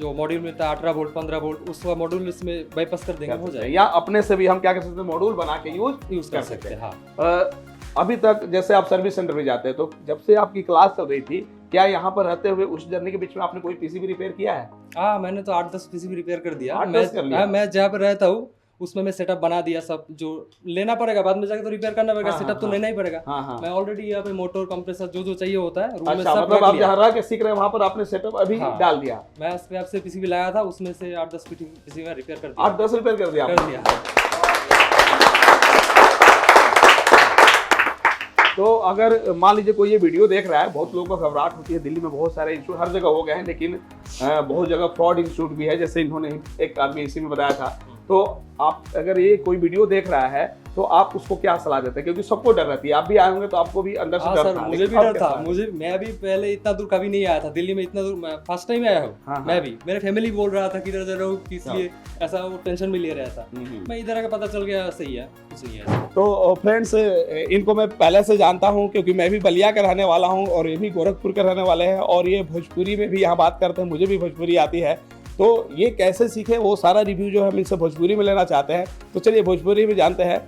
जो मॉड्यूल मिलता है 18 वोल्ट 15 वोल्ट, उस मॉड्यूल इसमें बाईपास कर देंगे, हो जाएगा। या अपने से भी हम क्या कर सकते हैं, मॉड्यूल बना के यूज कर सकते हैं। हाँ। अभी तक जैसे आप सर्विस सेंटर में जाते हैं, तो जब से आपकी क्लास चल रही थी, क्या यहाँ पर रहते हुए उस जर्नी के बीच में आपने कोई पीसीबी रिपेयर किया है? हाँ, मैंने तो 8-10 पीसीबी रिपेयर कर दिया। 8-10 कर लिया? मैं जहाँ पर रहता हूँ उसमें मैं सेटअप बना दिया, सब जो लेना पड़ेगा बाद में जाकर तो रिपेयर करना पड़ेगा, सेटअप तो लेना ही पड़ेगा। मैं ऑलरेडी यहाँ पे मोटर कंप्रेसर जो जो चाहिए होता है रूम में सब मतलब आप जहाँ रह के सीख रहे हैं वहाँ पर आपने सेटअप अभी डाल दिया? मैं स्क्रैप से पीसीबी लाया था, उसमें से 8-10 पीसीबी में रिपेयर कर दिया। 8-10 रिपेयर कर दिया? कर दिया। तो अगर मान लीजिए कोई ये वीडियो देख रहा है, बहुत लोगों को घबराहट होती है, दिल्ली में बहुत सारे इंस्टीट्यूट हर जगह हो गए हैं, लेकिन बहुत जगह फ्रॉड इंस्टीट्यूट भी है, जैसे इन्होंने एक आदमी इसी में बताया था। तो आप अगर ये कोई वीडियो देख रहा है तो आप उसको क्या सलाह देते हैं, क्योंकि सबको डर रहती है, आप भी आए होंगे तो आपको भी अंदर से डर सर, था। मुझे भी डर था, मैं भी पहले इतना दूर कभी नहीं आया था दिल्ली में, इतना दूर मैं फर्स्ट टाइम आया हूँ। मैं भी, मेरे फैमिली बोल रहा था कि इधर जा रहा हूँ, इसलिए ऐसा वो टेंशन में ले रहा था। मैं इधर आके पता चल गया सही है, कुछ नहीं है। तो फ्रेंड्स, इनको मैं पहले से जानता हूँ, क्योंकि मैं भी बलिया का रहने वाला हूँ और ये भी गोरखपुर के रहने वाले हैं, और ये भोजपुरी में भी यहाँ बात करते हैं, मुझे भी भोजपुरी आती है। तो ये कैसे सीखे, वो सारा रिव्यू जो है हम इनसे भोजपुरी में लेना चाहते हैं। तो चलिए भोजपुरी में जानते हैं।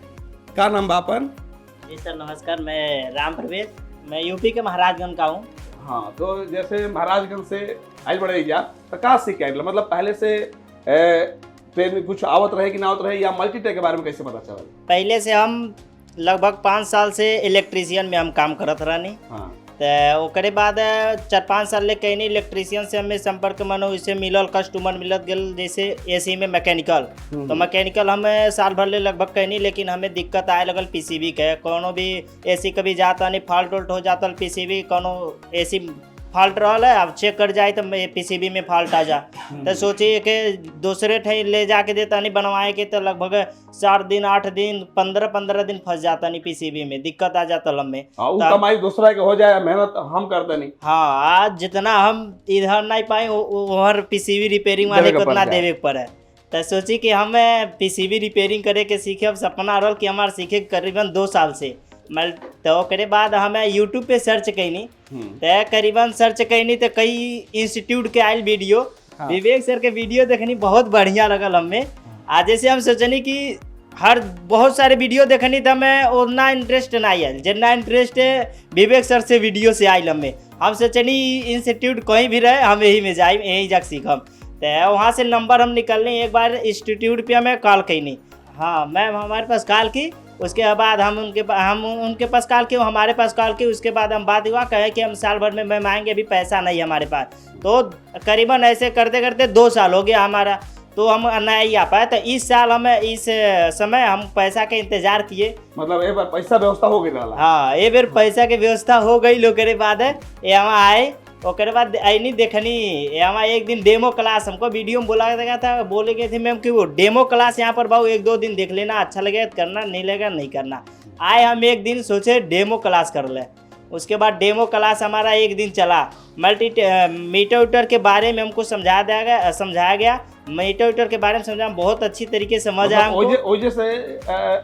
का नाम बापन? जी सर नमस्कार, मैं राम प्रवेश, मैं यूपी के महाराजगंज का हूँ। हाँ, तो जैसे महाराजगंज से आज बड़े या तो का सीख के मतलब पहले से ट्रेन में कुछ आवत रहे कि ना आवत रहे, या मल्टीटेक के बारे में कैसे पता चला? पहले से हम लगभग 5 साल से इलेक्ट्रीशियन में हम काम करत रहनी। हाँ। तो ओकरे बाद 4-5 साल ले कहीं इलेक्ट्रीशियन से हमें संपर्क मानो इससे मिलल, कस्टमर मिलत गल, जैसे एसी में मैकेनिकल। तो मैकेनिकल हमें साल भर ले लगभग कहीं, लेकिन हमें दिक्कत आए लगल पीसीबी के, कोनो भी एसी कभी जाता नहीं, फॉल्ट उल्ट हो जाता पीसीबी, कोनो एसी फॉल्ट रहा है, अब चेक कर जाए तो पीसीबी में फॉल्ट आ जा। तो सोचिए कि दूसरे ठे ले जाके देता नहीं बनवाए के, तो लगभग 4 दिन 8 दिन 15 दिन फंस जाता नहीं पीसीबी में, दिक्कत आ जाता लम्बे। कमाई दूसरा के हो जाए, मेहनत हम करते नहीं। हाँ, आज जितना हम इधर नहीं पाए उधर पीसीबी रिपेयरिंग वाले को उतना देवे पर है। तो सोची कि हम पीसीबी रिपेयरिंग करे के सीखे। अब सपना रहा कि हमारे सीखे करीबन 2 साल से। मैं तो करे बाद हमें यूट्यूब पे सर्च कैनी, तो करीबन सर्च कैनी तो कई इंस्टीट्यूट के आयल वीडियो, विवेक सर के वीडियो देखनी बहुत बढ़िया लगल हमें। आज जैसे हम सोचनी कि हर बहुत सारे वीडियो देखनी तो हमें उतना इंटरेस्ट नहीं आयल, जितना इंटरेस्ट विवेक सर से वीडियो से आयल हमें। हम सोचनी इंस्टीट्यूट कहीं भी रहे हम यही में जाए, यही जाके सीखम। तो वहाँ से नंबर हम निकलने, एक बार इंस्टीट्यूट पे हमें कॉल कैनी। हाँ मैम हमारे पास कॉल की, उसके बाद हम उनके पास कॉल किए, हमारे पास कॉल की। उसके बाद हम बात हुआ, कहे कि हम साल भर में मैम आएंगे, अभी पैसा नहीं है हमारे पास। तो करीबन ऐसे करते करते 2 साल हो गया हमारा, तो हम नहीं आ पाए। तो इस साल हमें इस समय हम पैसा के इंतजार किए। मतलब एक बार पैसा व्यवस्था हो गई रहा। हाँ एक बार पैसा के व्यवस्था हो गई लोग के बाद ये हम आए। और बाद नहीं देखनी हमारा एक दिन डेमो क्लास, हमको वीडियो में बोला गया था, बोले गए थे मैम कि वो डेमो क्लास यहाँ पर भाव 1-2 दिन देख लेना, अच्छा लगेगा तो करना, नहीं लगेगा नहीं करना। आए हम एक दिन सोचे डेमो क्लास कर ले। उसके बाद डेमो क्लास हमारा एक दिन चला। मीटर वीटर के बारे में हमको समझाया गया। मीटर वीटर के बारे में समझा, बहुत अच्छी तरीके से समझ आया हमको। ओजे से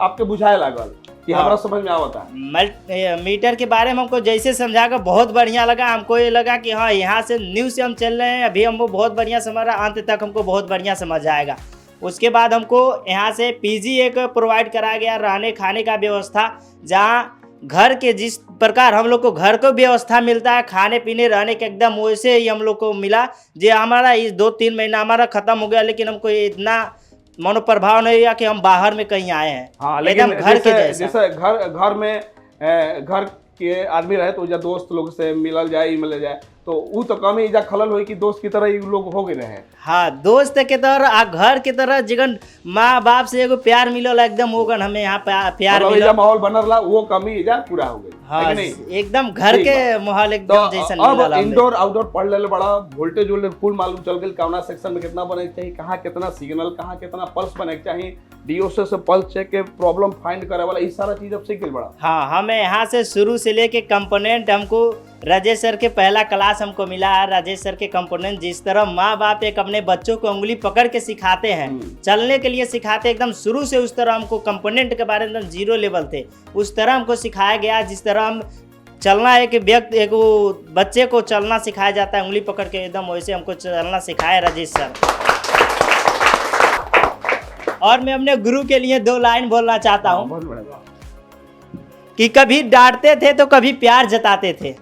आपके बुझाए लागल कि हमारा समझ में आवता है। मीटर के बारे में हमको जैसे समझाया बहुत बढ़िया लगा। हमको ये लगा कि हाँ यहाँ से न्यू से हम चल रहे हैं, अभी हमको बहुत बढ़िया समझ रहा, अंत तक हमको बहुत बढ़िया समझ आएगा। उसके बाद हमको यहाँ से पीजी एक प्रोवाइड कराया गया, रहने खाने का व्यवस्था, जहाँ घर के जिस प्रकार हम लोग को घर को व्यवस्था मिलता है, खाने पीने रहने के एकदम वैसे ही हम लोग को मिला। जो हमारा इस 2-3 महीना हमारा ख़त्म हो गया, लेकिन हमको इतना मनोप्रभाव नहीं हुआ कि हम बाहर में कहीं आए हैं। हाँ, एकदम घर के जैसा। घर में घर के आदमी रहे तो या दोस्त लोग से मिल जाए तो वो तो कम ही जा खलल हो कि दोस्त की तरह ही लोग हो गए रहे। हाँ दोस्त के तरह आ घर के तरह जिगन माँ बाप से एगो प्यार मिलल एकदम होगन हमें यहाँ प्यार मिलल, माहौल बनल रहा वो कमी जा पूरा हो गई। हाँ एकदम घर के माहौल एकदम जैसा अब इंडोर आउटडोर पढ़ ले बड़ा वोल्टेज फुल मालूम चल गई, कौना सेक्शन में कितना बने चाहिए, कहाँ कितना सिग्नल, कहाँ कितना पल्स बने चाहिए, डीओसी से पल्स चेक के प्रॉब्लम फाइंड करे वाला, ये सारा चीज अब सीख गई बड़ा। हाँ हमें यहाँ से शुरू से लेके कंपोनेंट हमको राजेश सर के पहला क्लास हमको मिला है। राजेश सर के कंपोनेंट जिस तरह माँ बाप एक अपने बच्चों को उंगली पकड़ के सिखाते हैं, चलने के लिए सिखाते एकदम शुरू से, उस तरह हमको कंपोनेंट के बारे में एकदम 0 लेवल थे, उस तरह हमको सिखाया गया। जिस तरह हम चलना एक बच्चे को चलना सिखाया जाता है उंगली पकड़ के, एकदम वैसे हमको चलना सिखाया राजेश सर। और मैं अपने गुरु के लिए 2 लाइन बोलना चाहता हूँ कि कभी डांटते थे तो कभी प्यार जताते थे,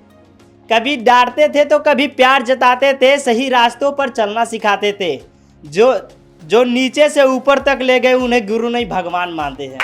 कभी डांटते थे तो कभी प्यार जताते थे, सही रास्तों पर चलना सिखाते थे। जो नीचे से ऊपर तक ले गए उन्हें गुरु नहीं भगवान मानते हैं।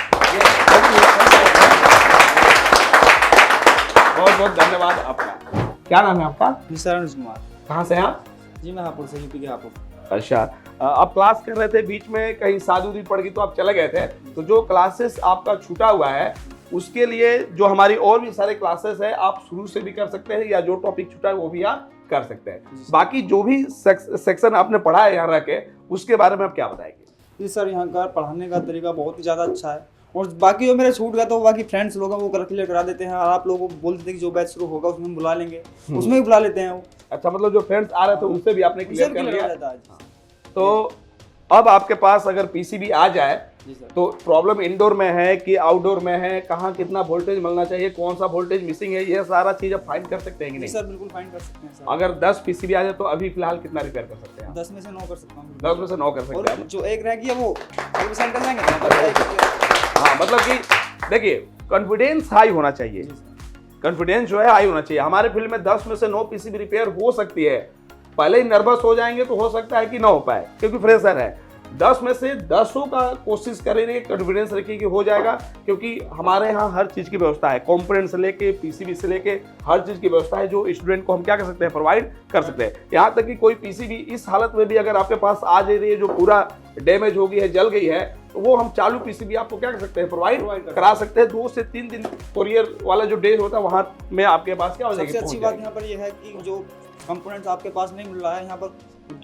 बहुत बहुत धन्यवाद आपका। क्या नाम है आपका? अनुज कुमार। कहाँ से हैं आप? जी मैं हापुड़ से, यूपी के हापुड़। अच्छा, आप क्लास कर रहे थे, बीच में कहीं शादी पड़ गई तो आप चले गए थे, तो जो क्लासेस आपका छूटा हुआ है उसके लिए जो हमारी और भी सारे क्लासेस है आप शुरू से भी कर सकते हैं, या जो टॉपिक छूटा है वो भी आप कर सकते हैं। बाकी जो भी सेक्शन आपने पढ़ा है यहाँ रह के, उसके बारे में आप क्या बताएंगे? जी सर, यहाँ का पढ़ाने का तरीका बहुत ही ज़्यादा अच्छा है, और बाकी जो मेरे छूट गया तो बाकी फ्रेंड्स लोग हैं वो क्लियर करा देते हैं, और आप लोगों को बोल देते हैं कि जो बैच शुरू होगा उसमें हम बुला लेंगे, उसमें भी बुला लेते हैं वो। अच्छा, मतलब जो फ्रेंड्स आ रहे थे उनसे भी आपने क्लियर कर लिया। तो अब आपके पास अगर पीसीबी आ जाए तो प्रॉब्लम इंडोर में है कि आउटडोर में है, कहाँ कितना वोल्टेज मिलना चाहिए, कौन सा वोल्टेज मिसिंग है, ये सारा चीज आप फाइंड कर सकते हैं कि नहीं? सर बिल्कुल फाइंड कर सकते हैं सर। अगर 10 पीसीबी आ जाए तो अभी फिलहाल कितना रिपेयर कर सकते हैं? 10 में से 9 कर सकता हूँ। 10 में से 9 कर सकते हैं। जो एक रह गया वो सेंड कर देंगे। हाँ, मतलब कि देखिए कॉन्फिडेंस हाई होना चाहिए, कॉन्फिडेंस जो है हाई होना चाहिए। हमारे फील्ड में 10 में से 9 पीसीबी रिपेयर हो सकती है, पहले ही नर्वस हो जाएंगे तो हो सकता है कि ना हो पाए क्योंकि फ्रेशर है। 10 में से 10 का कोशिश करेंगे, कॉन्फिडेंस रखिए कि हो जाएगा, क्योंकि हमारे यहाँ हर चीज़ की व्यवस्था है, कंपोनेंट से लेके पीसीबी से लेके हर चीज़ की व्यवस्था है जो स्टूडेंट को हम क्या कर सकते हैं, प्रोवाइड कर सकते हैं। यहाँ तक कि कोई पीसीबी इस हालत में भी अगर आपके पास आ जा रही है जो पूरा डैमेज हो गई है, जल गई है, तो वो हम चालू पीसीबी आपको क्या कर सकते हैं, प्रोवाइड करा सकते हैं। 2 से 3 दिन कोरियर वाला जो डेज होता है वहाँ में आपके पास क्या हो जाएगी। सबसे अच्छी बात यहाँ पर यह है कि जो कंपोनेंट्स आपके पास नहीं मिल रहा है, यहाँ पर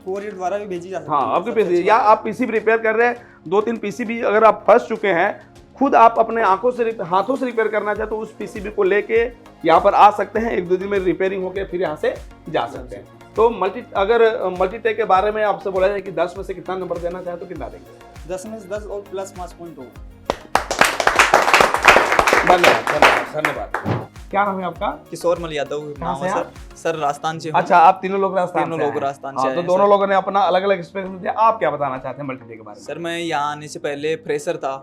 कोरियर द्वारा भी भेजी जा सकती है। हाँ, आपके पीसीबी या आप पीसीबी रिपेयर कर रहे हैं, 2-3 पीसीबी अगर आप फंस चुके हैं, खुद आप अपने हाथों से रिपेयर करना चाहते तो उस पीसीबी को लेके यहाँ पर आ सकते हैं, 1-2 दिन में रिपेयरिंग होकर फिर यहाँ से जा सकते हैं। तो मल्टीटेक के बारे में आपसे बोला जाए कि 10 में से कितना नंबर देना चाहे तो कितना देंगे? 10 में से 10 और प्लस 5 पॉइंट हो। धन्यवाद। क्या नाम है आपका? किशोर मल यादव नाम है सर। सर राजस्थान से हूँ। अच्छा, आप तीनों लोग राजस्थान तीनों से लोग हैं। राजस्थान से हाँ, आए तो हैं दोनों सर। लोगों ने अपना अलग अलग एक्सपीरियंस दिया। आप क्या बताना चाहते हैं मल्टीटेक के बारे में? सर मैं यहाँ आने से पहले फ्रेशर था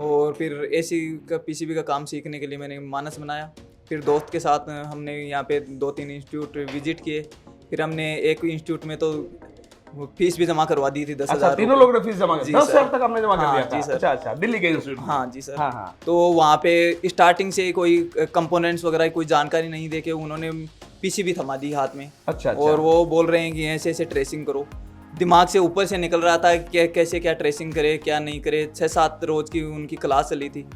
और फिर एसी का पीसीबी का काम सीखने के लिए मैंने मानस बनाया। फिर दोस्त के साथ हमने यहाँ पे 2-3 इंस्टीट्यूट विजिट किए। फिर हमने एक इंस्टीट्यूट में तो फीस भी जमा करवा दी थी 10,000। अच्छा, तीनों लोगों ने फीस जमा कर 10,000 तक आपने जमा कर दिया था? जी सर। अच्छा अच्छा, दिल्ली के इंस्टीट्यूट? हाँ जी सर। हाँ। तो वहाँ पे स्टार्टिंग से कोई कंपोनेंट्स वगैरह कोई जानकारी नहीं देके उन्होंने पीसीबी थमा दी हाथ में। अच्छा। और वो बोल रहे हैं कि ऐसे ऐसे ट्रेसिंग करो। दिमाग से ऊपर से निकल रहा था कि कैसे क्या ट्रेसिंग करे क्या नहीं करे। 6-7 रोज की उनकी क्लास चली थी,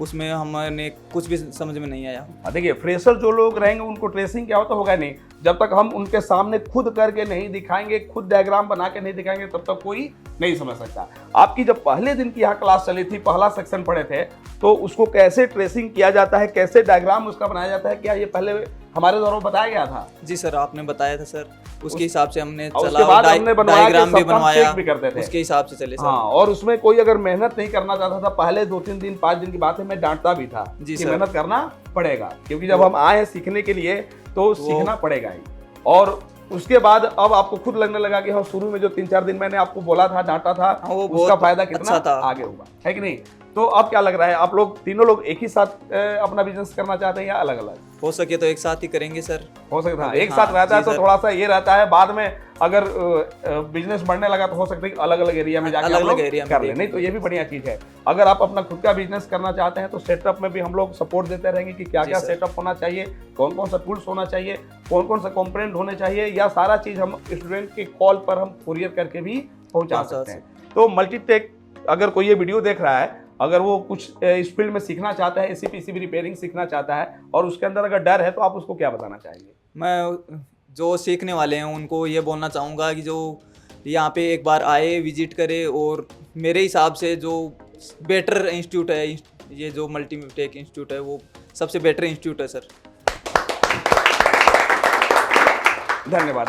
उसमें हमने कुछ भी समझ में नहीं आया। देखिए, फ्रेशर जो लोग रहेंगे उनको ट्रेसिंग क्या होता होगा नहीं। जब तक हम उनके सामने खुद करके नहीं दिखाएंगे, खुद डायग्राम बना के नहीं दिखाएंगे, तब तक कोई नहीं समझ सकता। आपकी जब पहले दिन की यहाँ क्लास चली थी, पहला सेक्शन पढ़े थे, तो उसको कैसे ट्रेसिंग किया जाता है, कैसे डायग्राम उसका बनाया जाता है, क्या ये पहले हमारे द्वारा बताया गया था? जी सर, आपने बताया था सर। उसके हिसाब से हमने चला, डायग्राम भी बनवाया, भी करते थे उसके हिसाब से चले सर। हाँ, और उसमें कोई अगर मेहनत नहीं करना चाहता था, पहले 2-3 दिन 5 दिन की बात है, मैं डांटता भी था जी कि सर। मेहनत करना पड़ेगा, क्योंकि जब हम आए हैं सीखने के लिए तो सीखना पड़ेगा ही। और उसके बाद अब आपको खुद लगने लगा कि हाँ, शुरू में जो 3-4 दिन मैंने आपको बोला था, डांटा था, उसका फायदा कितना आगे होगा, है कि नहीं? तो अब क्या लग रहा है, आप लोग तीनों लोग एक ही साथ अपना बिजनेस करना चाहते हैं या अलग अलग? हो सके तो एक साथ ही करेंगे सर। हो सकता है एक साथ रहता है तो थोड़ा सा ये रहता है, बाद में अगर बिजनेस बढ़ने लगा तो हो सकता है अलग अलग एरिया में जाके अलग-अलग एरिया में कर ले। नहीं तो ये भी बढ़िया चीज है। अगर आप अपना खुद का बिजनेस करना चाहते हैं तो सेटअप में भी हम लोग सपोर्ट देते रहेंगे कि क्या क्या सेटअप होना चाहिए, कौन कौन सा टूल्स होना चाहिए, कौन कौन सा कंपोनेंट होने चाहिए, या सारा चीज हम स्टूडेंट के कॉल पर हम कुरियर करके भी पहुंचा सकते हैं। तो मल्टीटेक अगर कोई ये वीडियो देख रहा है, अगर वो कुछ इस फील्ड में सीखना चाहता है, एसी पीसीबी रिपेयरिंग सीखना चाहता है और उसके अंदर अगर डर है, तो आप उसको क्या बताना चाहेंगे? मैं जो सीखने वाले हैं उनको ये बोलना चाहूँगा कि जो यहाँ पे एक बार आए, विजिट करे, और मेरे हिसाब से जो बेटर इंस्टीट्यूट है, ये जो मल्टीटेक इंस्टीट्यूट है, वो सबसे बेटर इंस्टीट्यूट है सर। धन्यवाद।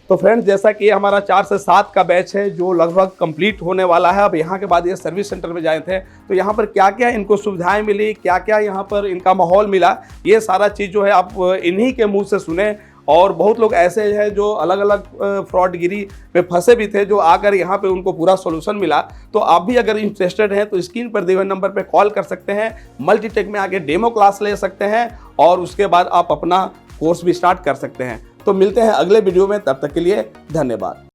तो फ्रेंड्स, जैसा कि हमारा 4 से 7 का बैच है जो लगभग कंप्लीट होने वाला है। अब यहाँ के बाद ये सर्विस सेंटर में जाए थे तो यहाँ पर क्या क्या इनको सुविधाएं मिली, क्या क्या यहाँ पर इनका माहौल मिला, ये सारा चीज़ जो है आप इन्हीं के मुंह से सुने। और बहुत लोग ऐसे हैं जो अलग अलग फ्रॉडगिरी में फंसे भी थे, जो आकर यहाँ पे उनको पूरा सोल्यूशन मिला। तो आप भी अगर इंटरेस्टेड हैं तो स्क्रीन पर दिए हुए नंबर पे कॉल कर सकते हैं, मल्टीटेक में आके डेमो क्लास ले सकते हैं और उसके बाद आप अपना कोर्स भी स्टार्ट कर सकते हैं। तो मिलते हैं अगले वीडियो में, तब तक के लिए धन्यवाद।